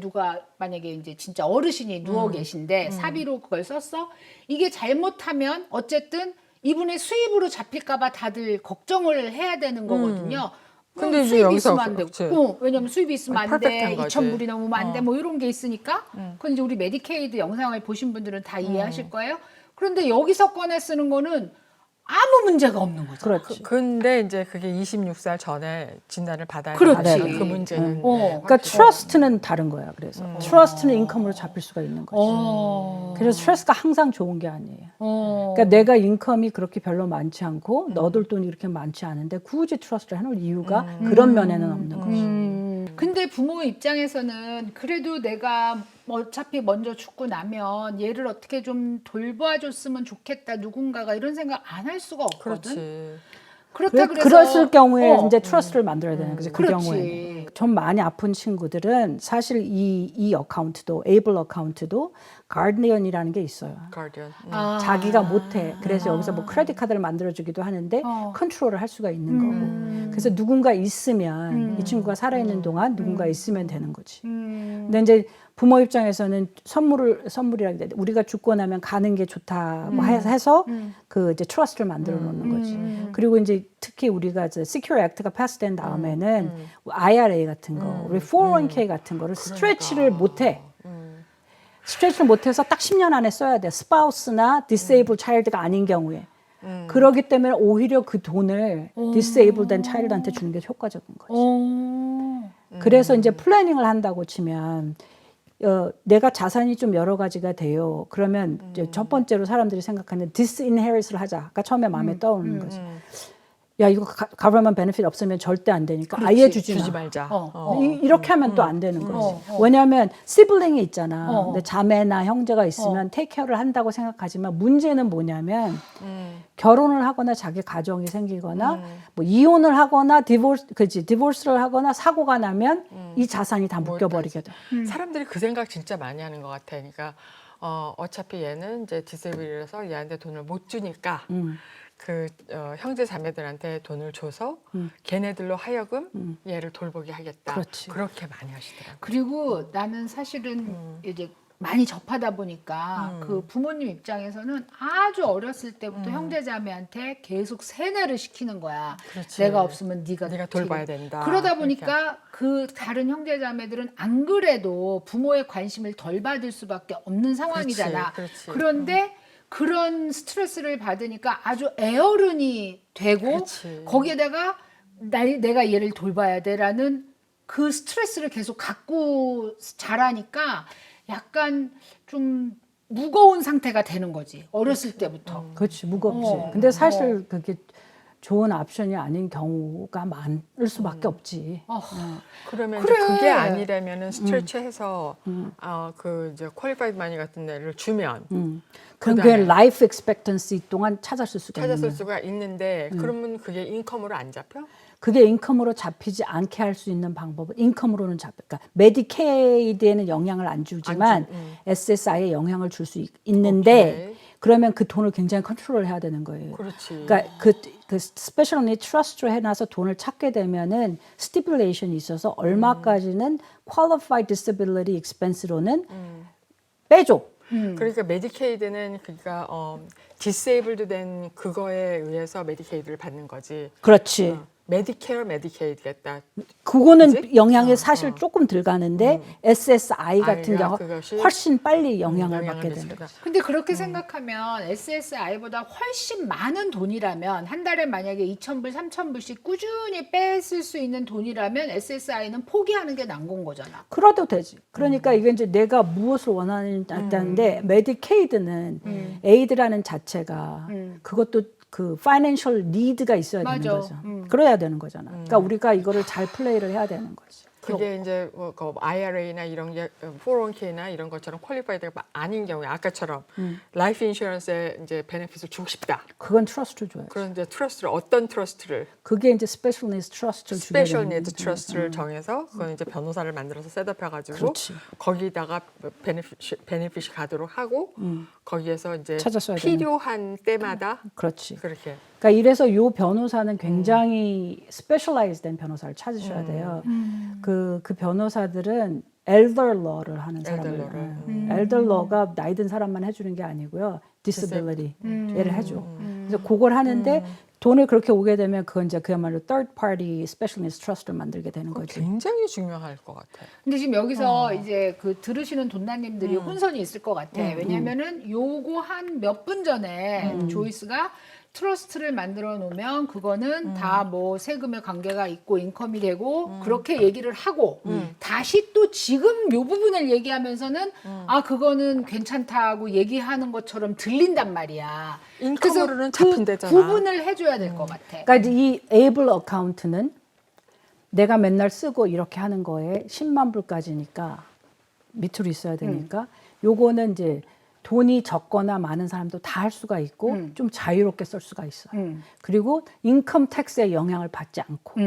만약에 이제 진짜 어르신이 누워 계신데 사비로 그걸 썼어. 이게 잘못하면 어쨌든 이분의 수입으로 잡힐까봐 다들 걱정을 해야 되는 거거든요. 근데 이제 수입이 여기서 있으면 안 되고, 그렇지. 왜냐면 수입이 있으면 안 돼, 퍼펙트한 거지. 2,000불이 넘으면 안 돼, 뭐 이런 게 있으니까. 그건 이제 우리 메디케이드 영상을 보신 분들은 다 이해하실 거예요. 그런데 여기서 꺼내 쓰는 거는 아무 문제가 없는 거죠. 그렇지. 근데 이제 그게 26살 전에 진단을 받아야 그렇지. 되니까 그 문제는 그러니까 그러니까 트러스트는 다른 거야. 그래서 트러스트는 인컴으로 잡힐 수가 있는 거지. 그래서 스트레스가 항상 좋은 게 아니에요. 그러니까 내가 인컴이 그렇게 별로 많지 않고 너들 돈이 그렇게 많지 않은데 굳이 트러스트를 해놓을 이유가 그런 면에는 없는 거지. 근데 부모 입장에서는 그래도 내가 어차피 먼저 죽고 나면 얘를 어떻게 좀 돌봐줬으면 좋겠다 누군가가 이런 생각 안 할 수가 없거든. 그렇지. 그렇다 그래서 그랬을 경우에 어, 이제 트러스트를 만들어야 되는 거지. 그 그렇지. 경우에 좀 많이 아픈 친구들은 사실 이 어카운트도 에이블 어카운트도 가디언이라는 게 있어요. 가디언. 자기가 못해. 그래서 여기서 뭐 크레딧 카드를 만들어주기도 하는데 컨트롤을 할 수가 있는 거고. 그래서 누군가 있으면 이 친구가 살아있는 동안 누군가 있으면 되는 거지. 근데 이제 부모 입장에서는 선물이라기 때문에 우리가 죽고 나면 가는 게 좋다 뭐 해서 그 이제 트러스트를 만들어 놓는 거지. 그리고 이제 특히 우리가 이제 Secure Act가 패스된 다음에는 IRA 같은 거, 우리 401k 같은 거를 스트레치를 못해. 스트레치를 못해서 딱 10년 안에 써야 돼. 스파우스나 디세이블 차일드가 아닌 경우에. 그러기 때문에 오히려 그 돈을 디세이블 된 차일드한테 주는 게 효과적인 거지. 그래서 이제 플래닝을 한다고 치면 내가 자산이 좀 여러 가지가 돼요. 그러면 이제 첫 번째로 사람들이 생각하는 disinherit을 하자. 아까 처음에 마음에 떠오르는 거지. 야 이거 government benefit 없으면 절대 안 되니까 아예 주지 말자. 이렇게 하면 또 안 되는 거지. 왜냐하면 시블링이 있잖아. 근데 자매나 형제가 있으면 테이크 케어를 한다고 생각하지만 문제는 뭐냐면 결혼을 하거나 자기 가정이 생기거나 뭐 이혼을 하거나 디보스를 하거나 사고가 나면 이 자산이 다 묶여버리게 돼. 사람들이 그 생각 진짜 많이 하는 것 같아. 그러니까 어차피 얘는 이제 디세이블이라서 얘한테 돈을 못 주니까 그 형제 자매들한테 돈을 줘서 걔네들로 하여금 얘를 돌보게 하겠다. 그렇지. 그렇게 많이 하시더라고요. 그리고 나는 사실은 이제 많이 접하다 보니까 그 부모님 입장에서는 아주 어렸을 때부터 형제자매한테 계속 세뇌를 시키는 거야. 그렇지. 내가 없으면 네가 돌봐야 된다. 그러다 보니까 그 다른 형제자매들은 안 그래도 부모의 관심을 덜 받을 수밖에 없는 상황이잖아. 그렇지. 그런데 그런 스트레스를 받으니까 아주 애어른이 되고 그렇지. 거기에다가 내가 얘를 돌봐야 돼라는 그 스트레스를 계속 갖고 자라니까 약간 좀 무거운 상태가 되는 거지. 어렸을 때부터. 그렇지, 무겁지. 근데 사실 그게 좋은 옵션이 아닌 경우가 많을 수밖에 없지. 그러면 그래. 이제 그게 아니라면은 스트레치해서 그 이제 퀄리파이드 마니 같은 데를 주면 그럼 그게 라이프 익스펙턴시 동안 찾았을 수가 있는 찾았을 거야. 수가 있는데 그러면 그게 인컴으로 안 잡혀? 그게 인컴으로 잡히지 않게 할 수 있는 방법은 인컴으로는 잡혀. 그러니까 메디케이드에는 영향을 안 주지만 SSI에 영향을 줄 수 있는데 오케이. 그러면 그 돈을 굉장히 컨트롤을 해야 되는 거예요. 그렇지. 그러니까 그 스페셜 니드 트러스트로 해놔서 돈을 찾게 되면은 스티플레이션이 있어서 얼마까지는 qualified disability expense로는 빼줘. 그러니까 메디케이드는 그러니까 디세이블드 된 그거에 의해서 메디케이드를 받는 거지. 그렇지. 메디케어 메디케이드겠다. 그거는 그지? 영향이 사실 조금 들 가는데 SSI 같은 아이가 경우 그것이 훨씬 빨리 영향을 받게 미치다. 된다. 근데 그렇게 생각하면 SSI보다 훨씬 많은 돈이라면 한 달에 만약에 2,000불, 3,000불씩 꾸준히 뺐을 수 있는 돈이라면 SSI는 포기하는 게 난 건 거잖아. 그래도 되지. 그러니까 이게 이제 내가 무엇을 원하는데 메디케이드는 에이드라는 자체가 그것도 그 파이낸셜 니드가 있어야 맞아. 되는 거죠. 그래야 되는 거잖아. 그러니까 우리가 이거를 잘 플레이를 해야 되는 거지. 그게 이제 그 IRA나 이런 게 401k나 이런 것처럼 퀄리파이드가 아닌 경우에 아까처럼 라이프 인슈런스에 이제 베네핏을 주고 싶다. 그건 트러스트 줘야지. 그런 이제 트러스트를 어떤 트러스트를 그게 이제 스페셜 니드 트러스트를 주게 스페셜 되는 니드 트러스트를 정해서 그건 이제 변호사를 만들어서 셋업해가지고 그렇지. 거기다가 베네핏이 가도록 하고 거기에서 이제 찾았어야 되는. 필요한 때마다 그렇지. 그렇게 그러니까 이래서 요 변호사는 굉장히 스페셜라이즈된 변호사를 찾으셔야 돼요. 그 변호사들은 elder law를 하는 elder 사람을. law를. elder law가 나이 든 사람만 해주는 게 아니고요. disability 얘를 해줘. 그래서 그걸 하는데 돈을 그렇게 오게 되면 그건 이제 그야말로 third party specialist trust를 만들게 되는 거지. 굉장히 중요할 것 같아. 근데 지금 여기서 이제 그 들으시는 돈나님들이 혼선이 있을 것 같아. 왜냐면은 요거 한 몇 분 전에 조이스가 트러스트를 만들어 놓으면 그거는 다 뭐 세금에 관계가 있고 인컴이 되고 그렇게 얘기를 하고 다시 또 지금 요 부분을 얘기하면서는 아 그거는 괜찮다고 얘기하는 것처럼 들린단 말이야. 인컴으로는 그래서 잡힌대잖아. 구분을 해줘야 될 것 같아. 그러니까 이 able account는 내가 맨날 쓰고 이렇게 하는 거에 10만 불까지니까 밑으로 있어야 되니까 요거는 이제 돈이 적거나 많은 사람도 다 할 수가 있고 좀 자유롭게 쓸 수가 있어요. 그리고 인컴 텍스에 영향을 받지 않고.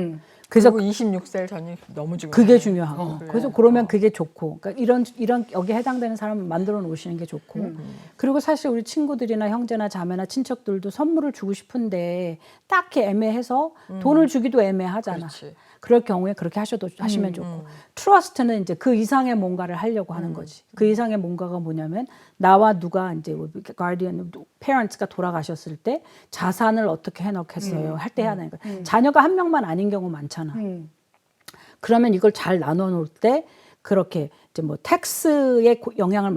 그래서 그리고 26세 전이 너무 중요해. 그게 중요하고. 그래. 그래서 그러면 그게 좋고. 그러니까 이런 여기에 해당되는 사람 만들어 놓으시는 게 좋고. 그리고 사실 우리 친구들이나 형제나 자매나 친척들도 선물을 주고 싶은데 딱히 애매해서 돈을 주기도 애매하잖아. 그렇지. 그럴 경우에 그렇게 하시면 좋고. 트러스트는 이제 그 이상의 뭔가를 하려고 하는 거지. 그 이상의 뭔가가 뭐냐면 나와 누가 이제 가디언, 페런츠가 돌아가셨을 때 자산을 어떻게 해놓겠어요. 할 때 해야 되는 거야. 자녀가 한 명만 아닌 경우 많잖아. 그러면 이걸 잘 나눠 놓을 때 그렇게 이제 뭐 텍스에 영향을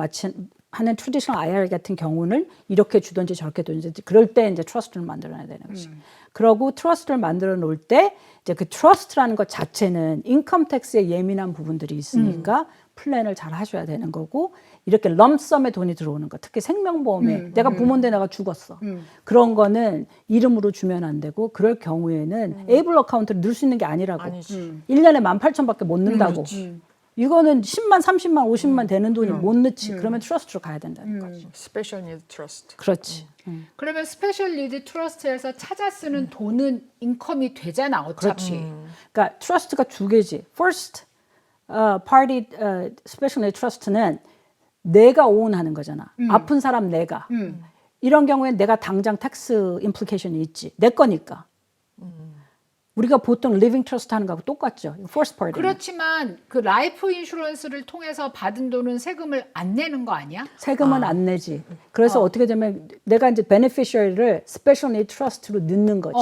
하는 트래디셔널 IRA 같은 경우는 이렇게 주든지 저렇게 주든지 그럴 때 이제 트러스트를 만들어야 되는 거지. 그러고 트러스트를 만들어 놓을 때 이제 그 트러스트라는 것 자체는 인컴 텍스에 예민한 부분들이 있으니까 플랜을 잘 하셔야 되는 거고 이렇게 럼썸에 돈이 들어오는 거 특히 생명보험에 내가 부모인데 내가 죽었어. 그런 거는 이름으로 주면 안 되고 그럴 경우에는 에이블 어카운트를 넣을 수 있는 게 아니라고. 아니지. 1년에 18,000밖에 못 넣는다고. 이거는 10만, 30만, 50만 되는 돈이 못 넣지. 그러면 트러스트로 가야 된다는 거지. 스페셜 니드 트러스트. 그렇지. 그러면 스페셜 리드 트러스트에서 찾아 쓰는 돈은 인컴이 되잖아 어차피. 그러니까 트러스트가 두 개지. First party special need trust는 내가 오운하는 거잖아. 아픈 사람 내가. 이런 경우엔 내가 당장 텍스 임플리케이션이 있지. 내 거니까. 우리가 보통 리빙 트러스트 하는 거하고 똑같죠. first party. 그렇지만 그 라이프 인슈런스를 통해서 받은 돈은 세금을 안 내는 거 아니야? 세금은 안 내지. 그래서 어떻게 되면 내가 이제 베네피셔리를 스페셜 니드 트러스트로 넣는 거지.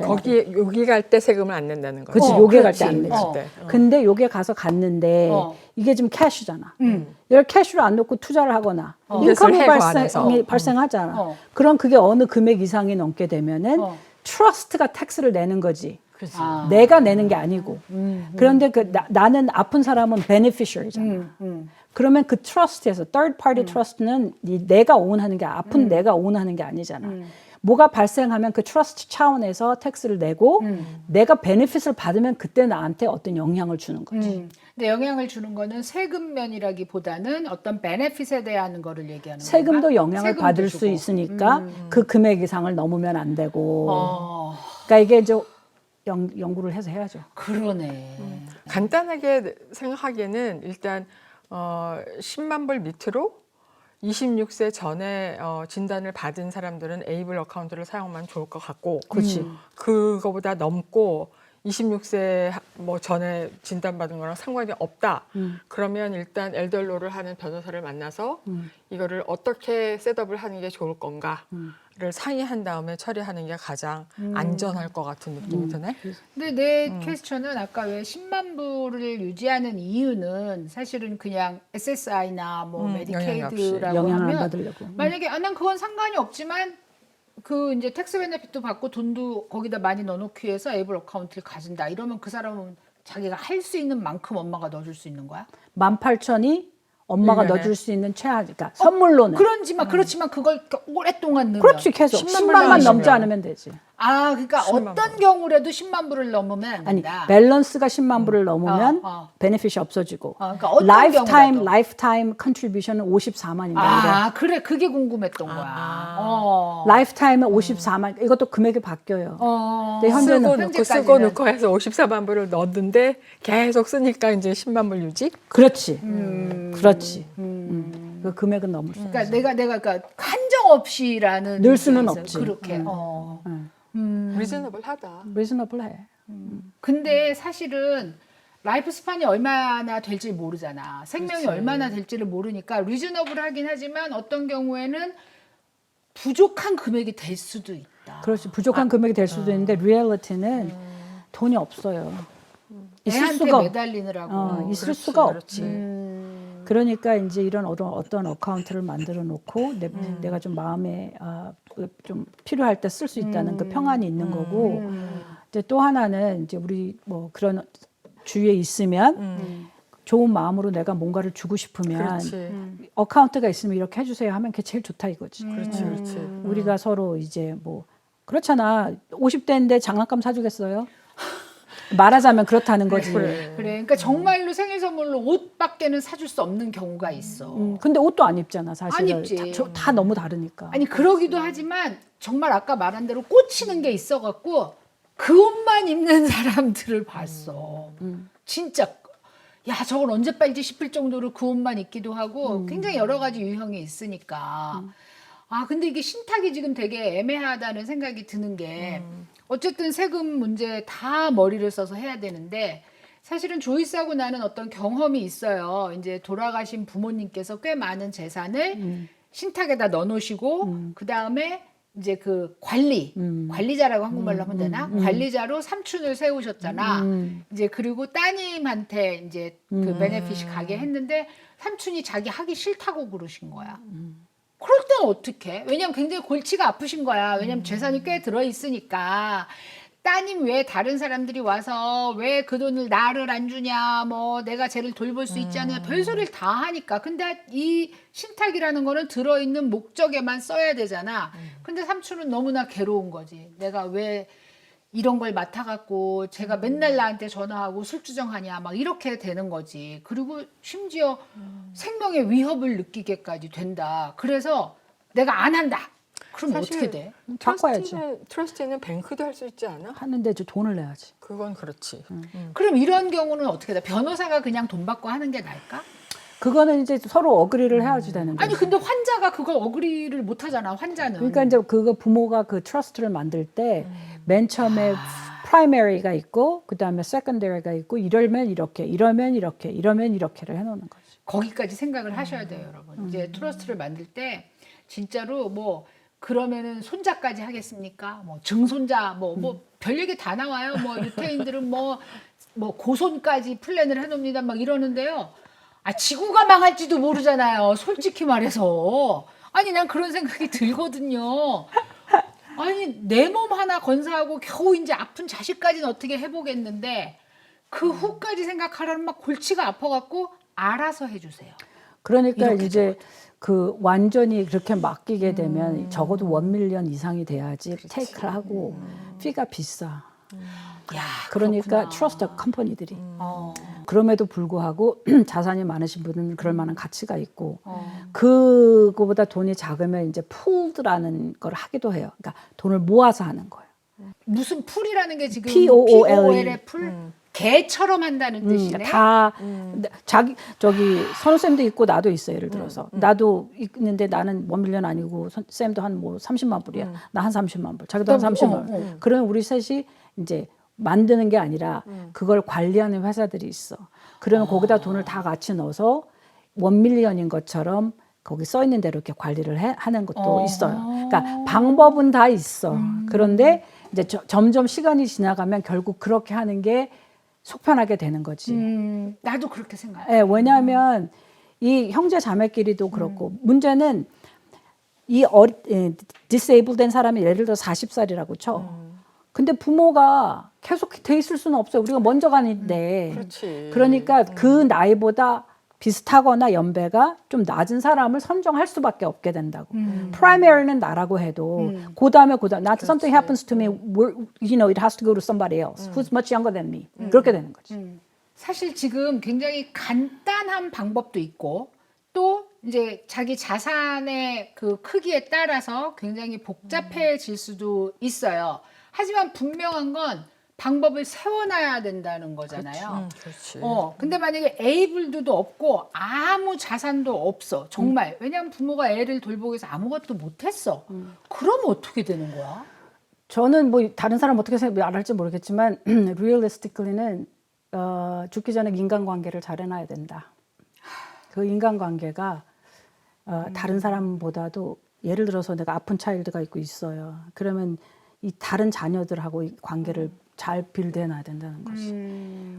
거기에 여기 갈 때 세금을 안 낸다는 거지. 그렇지. 요게 갈 때 안 그렇지. 내지. 근데 요게 가서 갔는데 이게 지금 캐시잖아. 이걸 캐시로 안 넣고 투자를 하거나 인컴이 해고 안 해서. 발생하잖아. 그럼 그게 어느 금액 이상이 넘게 되면은 트러스트가 텍스를 내는 거지. 그렇지. 내가 내는 게 아니고. 그런데 나는 아픈 사람은 베네피셔리잖아. 그러면 그 트러스트에서 third party 트러스트는 내가 오운하는 게 아픈 내가 오운하는 게 아니잖아. 뭐가 발생하면 그 트러스트 차원에서 텍스를 내고 내가 베네핏을 받으면 그때 나한테 어떤 영향을 주는 거지. 근데 영향을 주는 거는 세금 면이라기보다는 어떤 베네핏에 대한 거를 얘기하는 거야. 세금도 영향을 세금도 받을 주고. 수 있으니까 그 금액 이상을 넘으면 안 되고. 그러니까 이게 이제 연구를 해서 해야죠. 그러네. 간단하게 생각하기에는 일단 10만 불 밑으로 26세 전에 진단을 받은 사람들은 에이블 어카운트를 사용하면 좋을 것 같고, 그렇지. 그거보다 넘고 26세 뭐 전에 진단받은 거랑 상관이 없다. 그러면 일단 엘더로를 하는 변호사를 만나서 이거를 어떻게 셋업을 하는 게 좋을 건가를 상의한 다음에 처리하는 게 가장 안전할 것 같은 느낌이 드네. 근데 내 퀘스천은 아까 왜 10만 불을 유지하는 이유는 사실은 그냥 SSI나 뭐 영향이 없이. 메디케이드라고 영향을 안 하면 받으려고. 만약에 난 그건 상관이 없지만 그 이제 텍스 베네핏도 받고 돈도 거기다 많이 넣어놓기 위해서 에이블 어카운트를 가진다. 이러면 그 사람은 자기가 할 수 있는 만큼 엄마가 넣어줄 수 있는 거야? 18,000이 엄마가 1년에? 넣어줄 수 있는 최하, 그러니까 선물로는. 그렇지만 그걸 이렇게 오랫동안 넣으면 그렇지, 계속 10만 10만만 불만 넘지 넣으면. 않으면 되지. 아, 그러니까 10만 어떤 경우라도 10만 불을 넘으면 안 아니, 된다. 밸런스가 10만 불을 넘으면 어. 베네핏이 없어지고, 그러니까 어떤 라이프타임 컨트리뷰션은 54만인데, 아, 그래. 그게 궁금했던 거야. 라이프타임은 54만, 이것도 금액이 바뀌어요. 근데 현재는 쓰고 넣고 현재까지는. 쓰고 넣고 해서 54만 불을 넣었는데 계속 쓰니까 이제 10만 불 유지? 그렇지. 그렇지. 그 금액은 넘을 수. 그러니까 내가 그러니까 한정 없이라는 늘 수는 게 있어요. 없지. 그렇게. 리즈너블 하다. 리즈너블 해. 근데 사실은 라이프 스판이 얼마나 될지 모르잖아. 생명이 그렇지. 얼마나 될지를 모르니까 리즈너블 하긴 하지만 어떤 경우에는 부족한 금액이 될 수도 있다. 그렇지. 부족한 금액이 될 수도 있는데, 리얼리티는 돈이 없어요. 있을 애한테 수가 매달리느라고. 있을 그렇지, 수가 그렇지. 그러니까 이제 이런 어떤 어카운트를 만들어 놓고 내가 좀 마음에 좀 필요할 때 쓸 수 있다는 그 평안이 있는 거고 이제 또 하나는 이제 우리 뭐 그런 주위에 있으면 좋은 마음으로 내가 뭔가를 주고 싶으면 그렇지. 어카운트가 있으면 이렇게 해주세요 하면 그게 제일 좋다 이거지. 그렇지, 그렇지. 우리가 서로 이제 뭐 그렇잖아. 50대인데 장난감 사주겠어요? 말하자면 그렇다는 거지. 그래. 그러니까 정말로 생일 선물로 옷밖에는 사줄 수 없는 경우가 있어. 근데 옷도 안 입잖아, 사실은. 안 입지. 다 너무 다르니까. 아니 그러기도 하지만 정말 아까 말한 대로 꽂히는 게 있어갖고 그 옷만 입는 사람들을 봤어. 진짜 야 저걸 언제 빨지 싶을 정도로 그 옷만 입기도 하고 굉장히 여러 가지 유형이 있으니까. 아 근데 이게 신탁이 지금 되게 애매하다는 생각이 드는 게 어쨌든 세금 문제 다 머리를 써서 해야 되는데 사실은 조이스하고 나는 어떤 경험이 있어요. 이제 돌아가신 부모님께서 꽤 많은 재산을 신탁에다 넣어놓으시고 그 다음에 이제 그 관리자라고 한국말로 하면 되나? 관리자로 삼촌을 세우셨잖아. 이제 그리고 따님한테 이제 그 베네핏이 가게 했는데 삼촌이 자기 하기 싫다고 그러신 거야. 그럴 때는 어떡해? 왜냐면 굉장히 골치가 아프신 거야. 왜냐면 재산이 꽤 들어 있으니까. 따님 외에 다른 사람들이 와서 왜 그 돈을 나를 안 주냐, 뭐 내가 쟤를 돌볼 수 있지 않느냐, 별소리를 다 하니까. 근데 이 신탁이라는 거는 들어있는 목적에만 써야 되잖아. 근데 삼촌은 너무나 괴로운 거지. 내가 왜 이런 걸 맡아갖고 제가 맨날 나한테 전화하고 술주정하냐, 막 이렇게 되는 거지. 그리고 심지어 생명의 위협을 느끼게까지 된다. 그래서 내가 안 한다. 그럼 사실 어떻게 돼? 바꿔야지. 트러스티는 뱅크도 할 수 있지 않아? 하는데 이제 돈을 내야지. 그건 그렇지. 그럼 이런 경우는 어떻게 돼? 변호사가 그냥 돈 받고 하는 게 나을까? 그거는 이제 서로 어그리를 해야지 되는데. 아니 근데 환자가 그걸 어그리를 못 하잖아. 환자는. 그러니까 이제 그거 부모가 그 트러스트를 만들 때 맨 처음에 프라이머리가 있고 그다음에 세컨더리가 있고 이러면 이렇게 이러면 이렇게 이러면 이렇게를 해놓는 거지. 거기까지 생각을 하셔야 돼요, 여러분. 이제 트러스트를 만들 때 진짜로 뭐 그러면은 손자까지 하겠습니까? 뭐 증손자 뭐 별얘기 다 나와요. 뭐 유태인들은 뭐 고손까지 플랜을 해놓습니다. 막 이러는데요. 아 지구가 망할지도 모르잖아요. 솔직히 말해서. 아니 난 그런 생각이 들거든요. 아니 내 몸 하나 건사하고 겨우 이제 아픈 자식까지는 어떻게 해보겠는데 그 후까지 생각하라면 막 골치가 아파갖고 알아서 해주세요. 그러니까 이렇게 이제 그 완전히 그렇게 맡기게 되면 적어도 1밀리언 이상이 돼야지 테이크를 하고 피가 비싸. 야, 그러니까 그렇구나. 트러스트 컴퍼니들이. 그럼에도 불구하고 자산이 많으신 분은 그럴 만한 가치가 있고 그거보다 돈이 작으면 이제 풀드라는 걸 하기도 해요. 그러니까 돈을 모아서 하는 거예요. 무슨 풀이라는 게 지금 POOLE. POL의 풀? 개처럼 한다는 뜻이네. 다 자기 저기 선우 쌤도 있고 나도 있어 예를 들어서 나도 있는데 나는 1밀리언 아니고 쌤도 한 뭐 30만 불이야. 나 한 30만 불. 자기도 한 30만 불. 그러면 우리 셋이 이제 만드는 게 아니라 그걸 관리하는 회사들이 있어. 그러면 거기다 돈을 다 같이 넣어서 1밀리언인 것처럼 거기 써 있는 대로 이렇게 관리를 하는 것도 있어요. 그러니까 방법은 다 있어. 그런데 이제 점점 시간이 지나가면 결국 그렇게 하는 게 속편하게 되는 거지. 나도 그렇게 생각해. 예, 왜냐하면 이 형제 자매끼리도 그렇고 문제는 이 디세이블 된 사람이 예를 들어 40살이라고 쳐. 근데 부모가 계속 돼 있을 수는 없어요. 우리가 먼저 가는데. 그렇지. 그러니까 그 나이보다 비슷하거나 연배가 좀 낮은 사람을 선정할 수밖에 없게 된다고. 프라이머리는 나라고 해도 그 다음에 나한테 something happens to me, you know, it has to go to somebody else who's much younger than me. 그렇게 되는 거지. 사실 지금 굉장히 간단한 방법도 있고 또 이제 자기 자산의 그 크기에 따라서 굉장히 복잡해질 수도 있어요. 하지만 분명한 건 방법을 세워놔야 된다는 거잖아요. 그렇지. 근데 만약에 에이블드도 없고 아무 자산도 없어. 정말. 왜냐하면 부모가 애를 돌보기 위해서 아무것도 못했어. 그럼 어떻게 되는 거야? 저는 뭐 다른 사람 어떻게 알할지 모르겠지만 realistically는 죽기 전에 인간관계를 잘 해놔야 된다. 그 인간관계가 다른 사람보다도 예를 들어서 내가 아픈 차일드가 있어요. 그러면 이 다른 자녀들하고 이 관계를 잘 빌드해놔야 된다는 거지.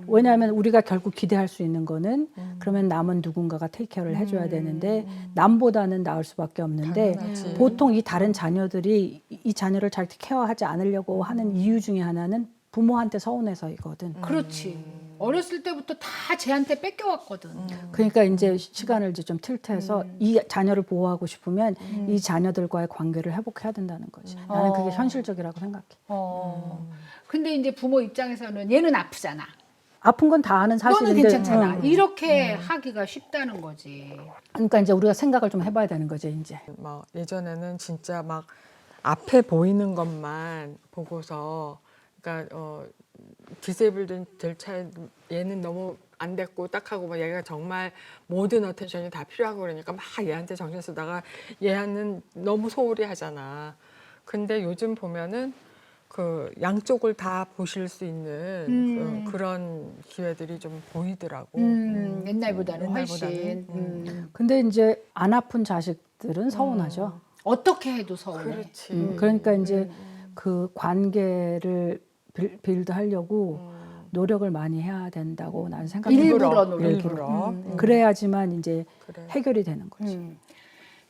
왜냐하면 우리가 결국 기대할 수 있는 거는 그러면 남은 누군가가 테이크케어를 해줘야 되는데 남보다는 나을 수밖에 없는데 당연하지. 보통 이 다른 자녀들이 이 자녀를 잘 케어하지 않으려고 하는 이유 중에 하나는 부모한테 서운해서이거든. 그렇지. 어렸을 때부터 다 쟤한테 뺏겨왔거든. 그러니까 이제 시간을 이제 좀 틸트해서 이 자녀를 보호하고 싶으면 이 자녀들과의 관계를 회복해야 된다는 거지. 나는 그게 현실적이라고 생각해. 근데 이제 부모 입장에서는 얘는 아프잖아. 아픈 건 다 아는 너는 사실인데. 괜찮잖아. 이렇게 하기가 쉽다는 거지. 그러니까 이제 우리가 생각을 좀 해봐야 되는 거지 이제. 막 예전에는 진짜 막 앞에 보이는 것만 보고서 그러니까 디세이블드 될 차에 얘는 너무 안 됐고 딱 하고 막 얘가 정말 모든 어텐션이 다 필요하고 그러니까 막 얘한테 정신 쓰다가 얘는 너무 소홀히 하잖아. 근데 요즘 보면은 그 양쪽을 다 보실 수 있는 그런 기회들이 좀 보이더라고. 옛날보다는 옛날보다는. 훨씬. 근데 이제 안 아픈 자식들은 서운하죠. 어떻게 해도 서운해. 그렇지. 그러니까 이제 그 관계를 빌드하려고 노력을 많이 해야 된다고 나는 생각해. 일부러 노력. 일부러. 그래야지만 이제 그래. 해결이 되는 거지.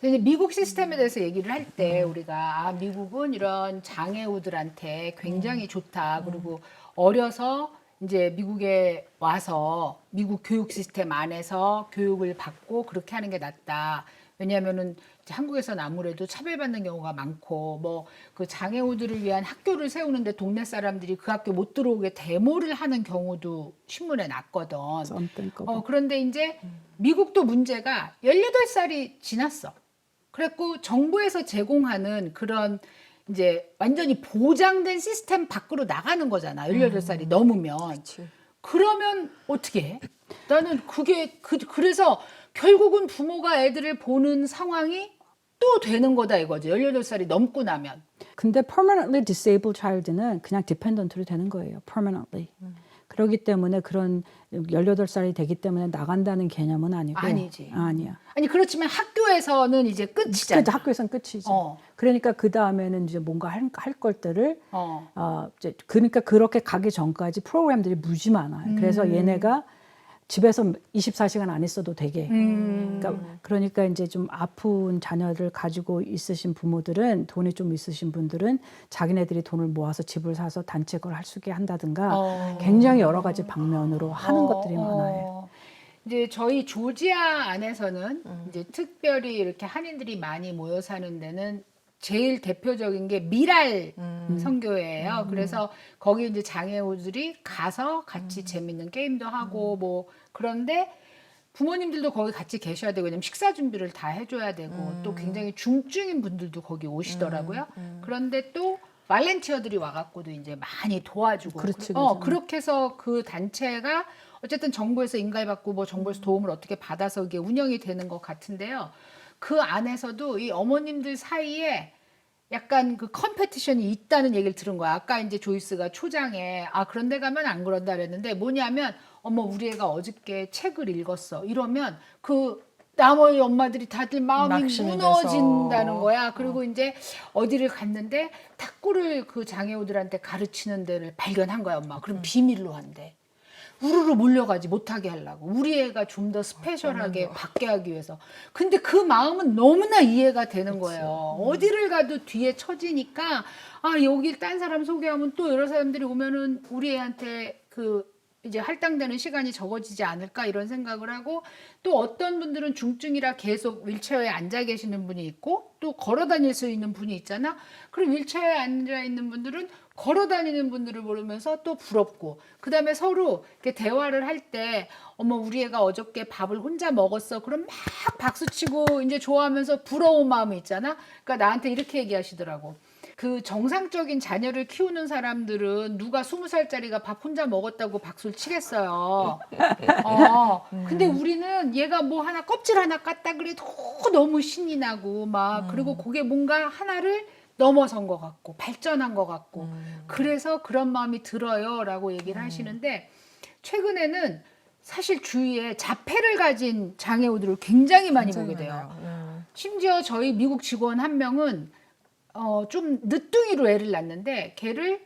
근데 미국 시스템에 대해서 얘기를 할 때 우리가 미국은 이런 장애우들한테 굉장히 좋다. 그리고 어려서 이제 미국에 와서 미국 교육 시스템 안에서 교육을 받고 그렇게 하는 게 낫다. 왜냐하면은 이제 한국에서는 아무래도 차별받는 경우가 많고 뭐 그 장애우들을 위한 학교를 세우는데 동네 사람들이 그 학교 못 들어오게 데모를 하는 경우도 신문에 났거든. 그런데 이제 미국도 문제가 18살이 지났어. 그랬고 정부에서 제공하는 그런 이제 완전히 보장된 시스템 밖으로 나가는 거잖아. 18살이 넘으면. 그치. 그러면 어떻게 해? 나는 그게 그래서 결국은 부모가 애들을 보는 상황이 또 되는 거다 이거지. 18살이 넘고 나면. 근데 permanently disabled child는 그냥 dependent로 되는 거예요. permanently. 그렇기 때문에 그런 18살이 되기 때문에 나간다는 개념은 아니고. 아니지. 아니야. 아니 그렇지만 학교에서는 이제 끝이잖아. 그 학교에서는 끝이지. 어. 그러니까 그 다음에는 이제 뭔가 할 것들을 어. 이제 그러니까 그렇게 가기 전까지 프로그램들이 무지 많아요. 그래서 얘네가 집에서 24시간 안 있어도 되게. 그러니까 이제 좀 아픈 자녀를 가지고 있으신 부모들은 돈이 좀 있으신 분들은 자기네들이 돈을 모아서 집을 사서 단체걸 할 수 있게 한다든가 굉장히 여러 가지 방면으로 하는 것들이 많아요. 이제 저희 조지아 안에서는 이제 특별히 이렇게 한인들이 많이 모여 사는 데는 제일 대표적인 게 미랄 선교회예요. 그래서 거기 이제 장애우들이 가서 같이 재밌는 게임도 하고 뭐 그런데 부모님들도 거기 같이 계셔야 되고 왜냐면 식사 준비를 다 해줘야 되고 또 굉장히 중증인 분들도 거기 오시더라고요. 그런데 또 발렌티어들이 와갖고도 이제 많이 도와주고 그렇지, 그렇게 해서 그 단체가 어쨌든 정부에서 인가받고 뭐 정부에서 도움을 어떻게 받아서 이게 운영이 되는 것 같은데요. 그 안에서도 이 어머님들 사이에 약간 그 컴페티션이 있다는 얘기를 들은 거야. 아까 이제 조이스가 초장에 그런 데 가면 안 그런다 그랬는데 뭐냐면 어머 우리 애가 어저께 책을 읽었어. 이러면 그 나머지 엄마들이 다들 마음이 낙심이 무너진다는 돼서. 거야. 그리고 이제 어디를 갔는데 탁구를 그 장애우들한테 가르치는 데를 발견한 거야, 엄마. 그럼 비밀로 한대. 우르르 몰려가지 못하게 하려고. 우리 애가 좀 더 스페셜하게 받게 하기 위해서. 근데 그 마음은 너무나 이해가 되는 거예요. 어디를 가도 뒤에 처지니까 여기 딴 사람 소개하면 또 여러 사람들이 오면은 우리 애한테 이제 할당되는 시간이 적어지지 않을까 이런 생각을 하고 또 어떤 분들은 중증이라 계속 윌체어에 앉아 계시는 분이 있고 또 걸어 다닐 수 있는 분이 있잖아. 그럼 윌체어에 앉아 있는 분들은 걸어 다니는 분들을 보면서 또 부럽고 그다음에 서로 이렇게 대화를 할 때 어머 우리 애가 어저께 밥을 혼자 먹었어. 그럼 막 박수치고 이제 좋아하면서 부러운 마음이 있잖아. 그러니까 나한테 이렇게 얘기하시더라고. 그 정상적인 자녀를 키우는 사람들은 누가 20살짜리가 밥 혼자 먹었다고 박수를 치겠어요. 근데 우리는 얘가 뭐 하나 껍질 하나 깠다 그래도 너무 신이 나고 막 그리고 그게 뭔가 하나를 넘어선 것 같고 발전한 것 같고 그래서 그런 마음이 들어요라고 얘기를 하시는데 최근에는 사실 주위에 자폐를 가진 장애우들을 굉장히 많이 보게 돼요. 심지어 저희 미국 직원 한 명은 좀 늦둥이로 애를 낳는데 걔를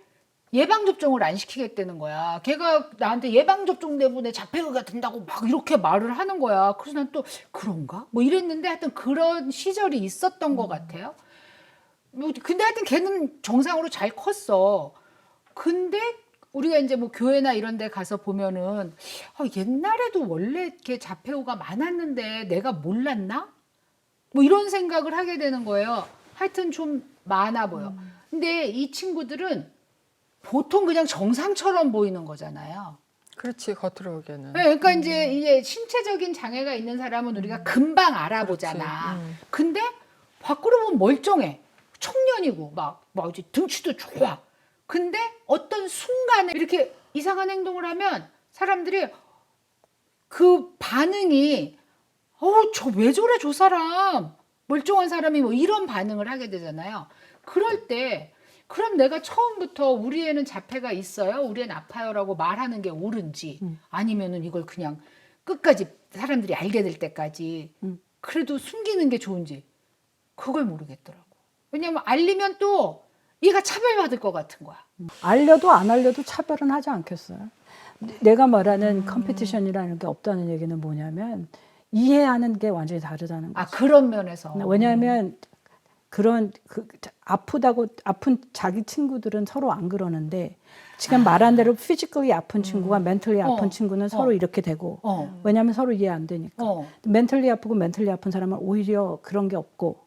예방접종을 안 시키겠다는 거야. 걔가 나한테 예방접종 때문에 자폐가 된다고 막 이렇게 말을 하는 거야. 그래서 난 또 그런가? 뭐 이랬는데 하여튼 그런 시절이 있었던 것 같아요. 근데 하여튼 걔는 정상으로 잘 컸어. 근데 우리가 이제 뭐 교회나 이런 데 가서 보면은 옛날에도 원래 이렇게 자폐우가 많았는데 내가 몰랐나? 뭐 이런 생각을 하게 되는 거예요. 하여튼 좀 많아 보여. 근데 이 친구들은 보통 그냥 정상처럼 보이는 거잖아요. 그렇지, 겉으로 보기에는. 네, 그러니까 이제 신체적인 장애가 있는 사람은 우리가 금방 알아보잖아. 근데 밖으로 보면 멀쩡해. 청년이고 막 이제 등치도 좋아. 근데 어떤 순간에 이렇게 이상한 행동을 하면 사람들이 그 반응이 저 왜 저래 저 사람 멀쩡한 사람이 뭐 이런 반응을 하게 되잖아요. 그럴 때 그럼 내가 처음부터 우리 애는 자폐가 있어요, 우리 애는 아파요라고 말하는 게 옳은지 아니면은 이걸 그냥 끝까지 사람들이 알게 될 때까지 그래도 숨기는 게 좋은지 그걸 모르겠더라고. 왜냐면 알리면 또 얘가 차별받을 것 같은 거야. 알려도 안 알려도 차별은 하지 않겠어요. 내가 말하는 컴피티션이라는 게 없다는 얘기는 뭐냐면 이해하는 게 완전히 다르다는 거죠. 그런 면에서. 왜냐하면 아픈 자기 친구들은 서로 안 그러는데 지금 말한 대로 피지컬리 아픈 친구와 멘털리 아픈 친구는 서로 이렇게 되고 왜냐하면 서로 이해 안 되니까. 멘털리 아프고 멘털리 아픈 사람은 오히려 그런 게 없고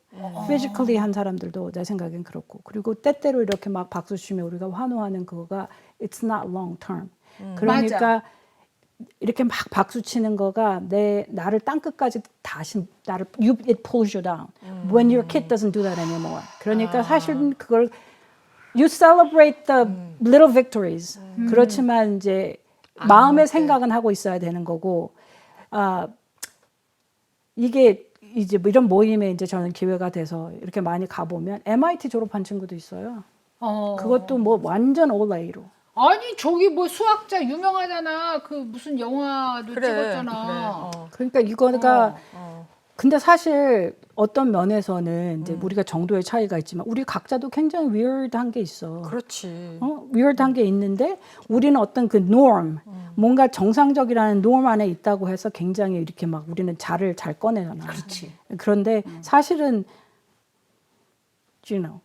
피지컬리 한 사람들도 내 생각엔 그렇고 그리고 때때로 이렇게 막 박수 치면 우리가 환호하는 그거가 it's not long term. 그러니까 맞아. 이렇게 막 박수 치는 거가 나를 땅끝까지 다시 it pulls you down. When your kid doesn't do that anymore. 그러니까 사실은 그걸 you celebrate the little victories. 그렇지만 이제 마음의 생각은 하고 있어야 되는 거고 이게 이제 뭐 이런 모임에 이제 저는 기회가 돼서 이렇게 많이 가보면 MIT 졸업한 친구도 있어요. 그것도 뭐 완전 올레이로. 아니 저기 뭐 수학자 유명하잖아. 그 무슨 영화도 찍었잖아. 그러니까 이거가 근데 사실 어떤 면에서는 이제 우리가 정도의 차이가 있지만 우리 각자도 굉장히 weird한 게 있어. 그렇지. weird한 게 있는데 우리는 어떤 그 norm, 뭔가 정상적이라는 norm 안에 있다고 해서 굉장히 이렇게 막 우리는 잘 꺼내잖아. 그렇지. 그런데 사실은 you know,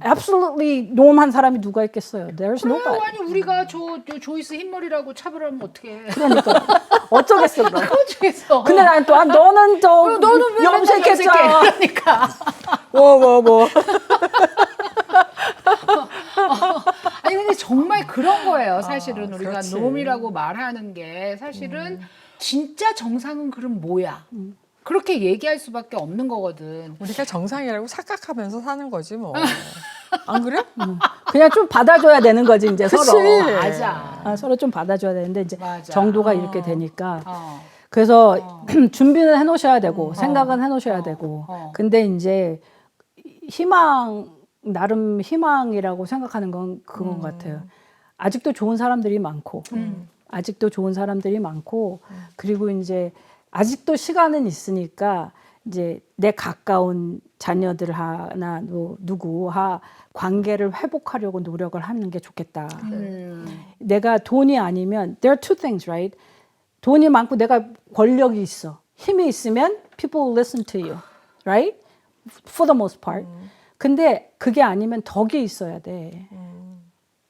absolutely norm한 사람이 누가 있겠어요? There's nobody. 아니 우리가 저 조이스 흰머리라고 차별하면 어떡해. 그러니까 어쩌겠어, 너. 어쩌겠어. 근데 난 또 너는 너는 왜 염색했잖아. 그러니까. 뭐. 아니 근데 정말 그런 거예요. 사실은 우리가 그렇지. 놈이라고 말하는 게 사실은 진짜 정상은 그럼 뭐야? 그렇게 얘기할 수밖에 없는 거거든. 우리가 정상이라고 착각하면서 사는 거지 뭐. 안 그래? 그냥 좀 받아줘야 되는 거지 이제 그치. 서로. 맞아. 서로 좀 받아줘야 되는데 이제 맞아. 정도가 이렇게 되니까 어. 그래서 준비는 해놓으셔야 되고 생각은 해놓으셔야 되고 근데 이제 희망 나름 희망이라고 생각하는 건 그건 같아요. 아직도 좋은 사람들이 많고 아직도 좋은 사람들이 많고 그리고 이제 아직도 시간은 있으니까 이제 내 가까운 자녀들 하나 누구와 관계를 회복하려고 노력을 하는 게 좋겠다. 내가 돈이 아니면 there are two things, right? 돈이 많고 내가 권력이 있어. 힘이 있으면 people will listen to you, right? For the most part. 근데 그게 아니면 덕이 있어야 돼.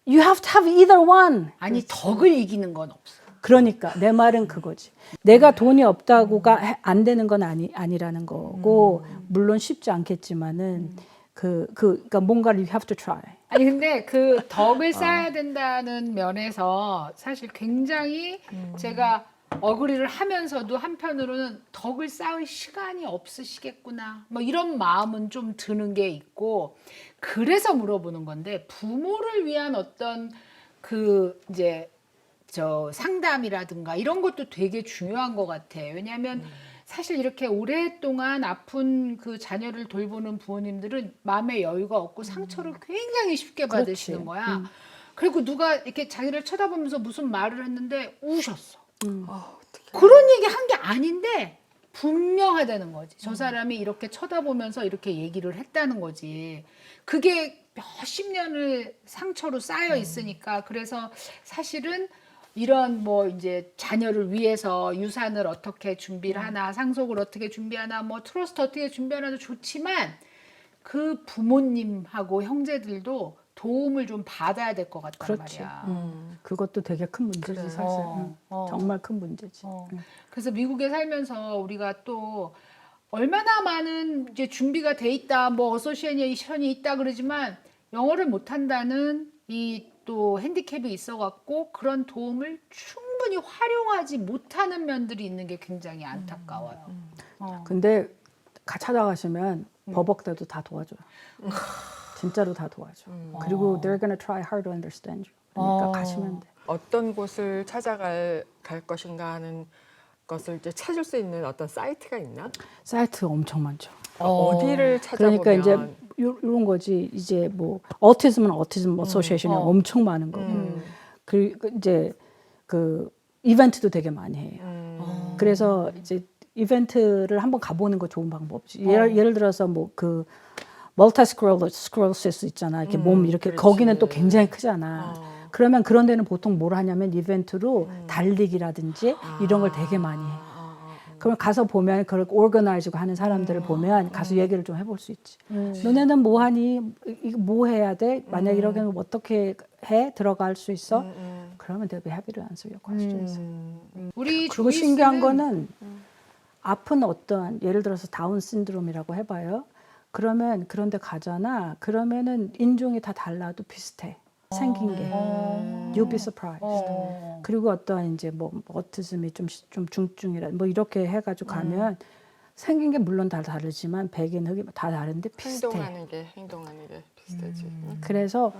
You have to have either one. 아니 덕을 이기는 건 없어. 그러니까 내 말은 그거지. 내가 돈이 없다고가 안 되는 건 아니라는 거고 물론 쉽지 않겠지만은 그러니까 뭔가를 you have to try. 아니 근데 그 덕을 쌓아야 된다는 면에서 사실 굉장히 제가 어그리를 하면서도 한편으로는 덕을 쌓을 시간이 없으시겠구나 뭐 이런 마음은 좀 드는 게 있고 그래서 물어보는 건데 부모를 위한 어떤 그 이제 저 상담이라든가 이런 것도 되게 중요한 것 같아. 왜냐하면 사실 이렇게 오랫동안 아픈 그 자녀를 돌보는 부모님들은 마음의 여유가 없고 상처를 굉장히 쉽게 받으시는 거야. 그리고 누가 이렇게 자기를 쳐다보면서 무슨 말을 했는데 우셨어. 그런 얘기 한 게 아닌데 분명하다는 거지. 저 사람이 이렇게 쳐다보면서 이렇게 얘기를 했다는 거지. 그게 몇십 년을 상처로 쌓여 있으니까 그래서 사실은 이런 뭐 이제 자녀를 위해서 유산을 어떻게 준비를 하나 상속을 어떻게 준비하나 뭐 트러스트 어떻게 준비하나도 좋지만 그 부모님하고 형제들도 도움을 좀 받아야 될 것 같단 그렇지. 말이야. 그것도 되게 큰 문제지 그래. 사실. 정말 큰 문제지. 그래서 미국에 살면서 우리가 또 얼마나 많은 이제 준비가 돼 있다, 뭐 어소시에이션이 있다 그러지만 영어를 못한다는 이 또 핸디캡이 있어갖고 그런 도움을 충분히 활용하지 못하는 면들이 있는 게 굉장히 안타까워요. 근데 찾아가시면 버벅대도 다 도와줘요. 진짜로 다 도와줘. 그리고 they're gonna try hard to understand you. 그러니까 가시면 돼. 어떤 곳을 찾아갈 것인가 하는 것을 이제 찾을 수 있는 어떤 사이트가 있나? 사이트 엄청 많죠. 어디를 찾아보면 그러니까 이제 이런 거지. 이제 뭐 어티즘은 어티즘 어소시에이션이 엄청 많은 거고. 그리고 이제 그 이벤트도 되게 많이 해요. 그래서 이제 이벤트를 한번 가보는 거 좋은 방법이지. 예를 들어서 뭐 그 멀티스크로시스 있잖아. 이렇게 몸 이렇게 그렇지. 거기는 또 굉장히 크잖아. 그러면 그런 데는 보통 뭘 하냐면 이벤트로 달리기라든지 이런 걸 되게 많이 해. 그럼 가서 보면 그걸 오거나이즈고 하는 사람들을 보면 가서 얘기를 좀 해볼 수 있지. 너네는 뭐 하니? 이거 뭐 해야 돼? 만약 이렇게 하면 어떻게 해? 들어갈 수 있어? 그러면 they'll be happy to answer your questions. 우리 그리고 신기한 조이스는 거는 아픈 어떠한 예를 들어서 다운 신드롬이라고 해봐요. 그러면 그런데 가잖아. 그러면은 인종이 다 달라도 비슷해. 생긴 게. You'll be surprised. 그리고 어떠한 이제 뭐 어티즘이 좀 중증이라 뭐 이렇게 해가지고 가면 생긴 게 물론 다 다르지만 백인 흑인 다 다른데 비슷해. 행동하는 게 비슷하지. 그래서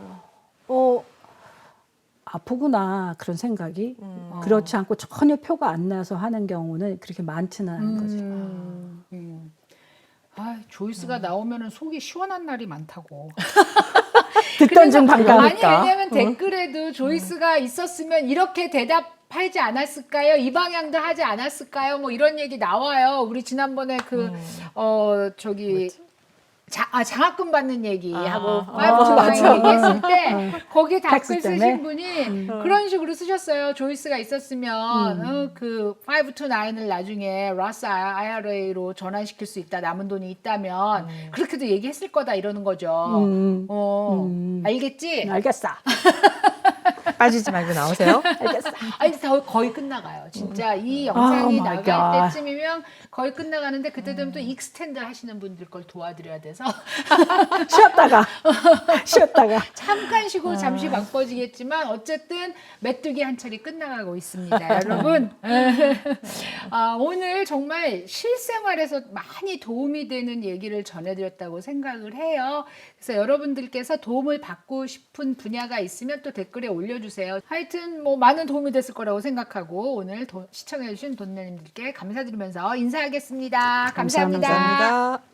아프구나 그런 생각이 그렇지 않고 전혀 표가 안 나서 하는 경우는 그렇게 많지는 않은 거지. 아, 조이스가 나오면은 속이 시원한 날이 많다고. 듣던 중 아니 반가우니까. 왜냐면 댓글에도 조이스가 있었으면 이렇게 대답하지 않았을까요? 이 방향도 하지 않았을까요? 뭐 이런 얘기 나와요. 우리 지난번에 그 저기 장학금 받는 얘기하고 맞아. 얘기했을 때 거기 댓글 텍스 쓰신 때문에? 분이 그런 식으로 쓰셨어요. 조이스가 있었으면 그 529을 나중에 러스 IRA로 전환시킬 수 있다. 남은 돈이 있다면 그렇게도 얘기했을 거다 이러는 거죠. 알겠지? 알겠어. 빠지지 말고 나오세요. 알겠어. 아니 거의 끝나가요. 진짜 이 영상이 Oh my 나갈 God. 때쯤이면 거의 끝나가는데 그때 되면 또 익스텐드 하시는 분들 걸 도와드려야 돼서 쉬었다가 잠깐 쉬고 잠시 바빠지겠지만 어쨌든 메뚜기 한 철이 끝나가고 있습니다. 여러분 오늘 정말 실생활에서 많이 도움이 되는 얘기를 전해드렸다고 생각을 해요. 그래서 여러분들께서 도움을 받고 싶은 분야가 있으면 또 댓글에 올려주세요. 하여튼 뭐 많은 도움이 됐을 거라고 생각하고 오늘 시청해주신 돈나님들께 감사드리면서 인사하겠습니다. 감사합니다. 감사합니다. 감사합니다.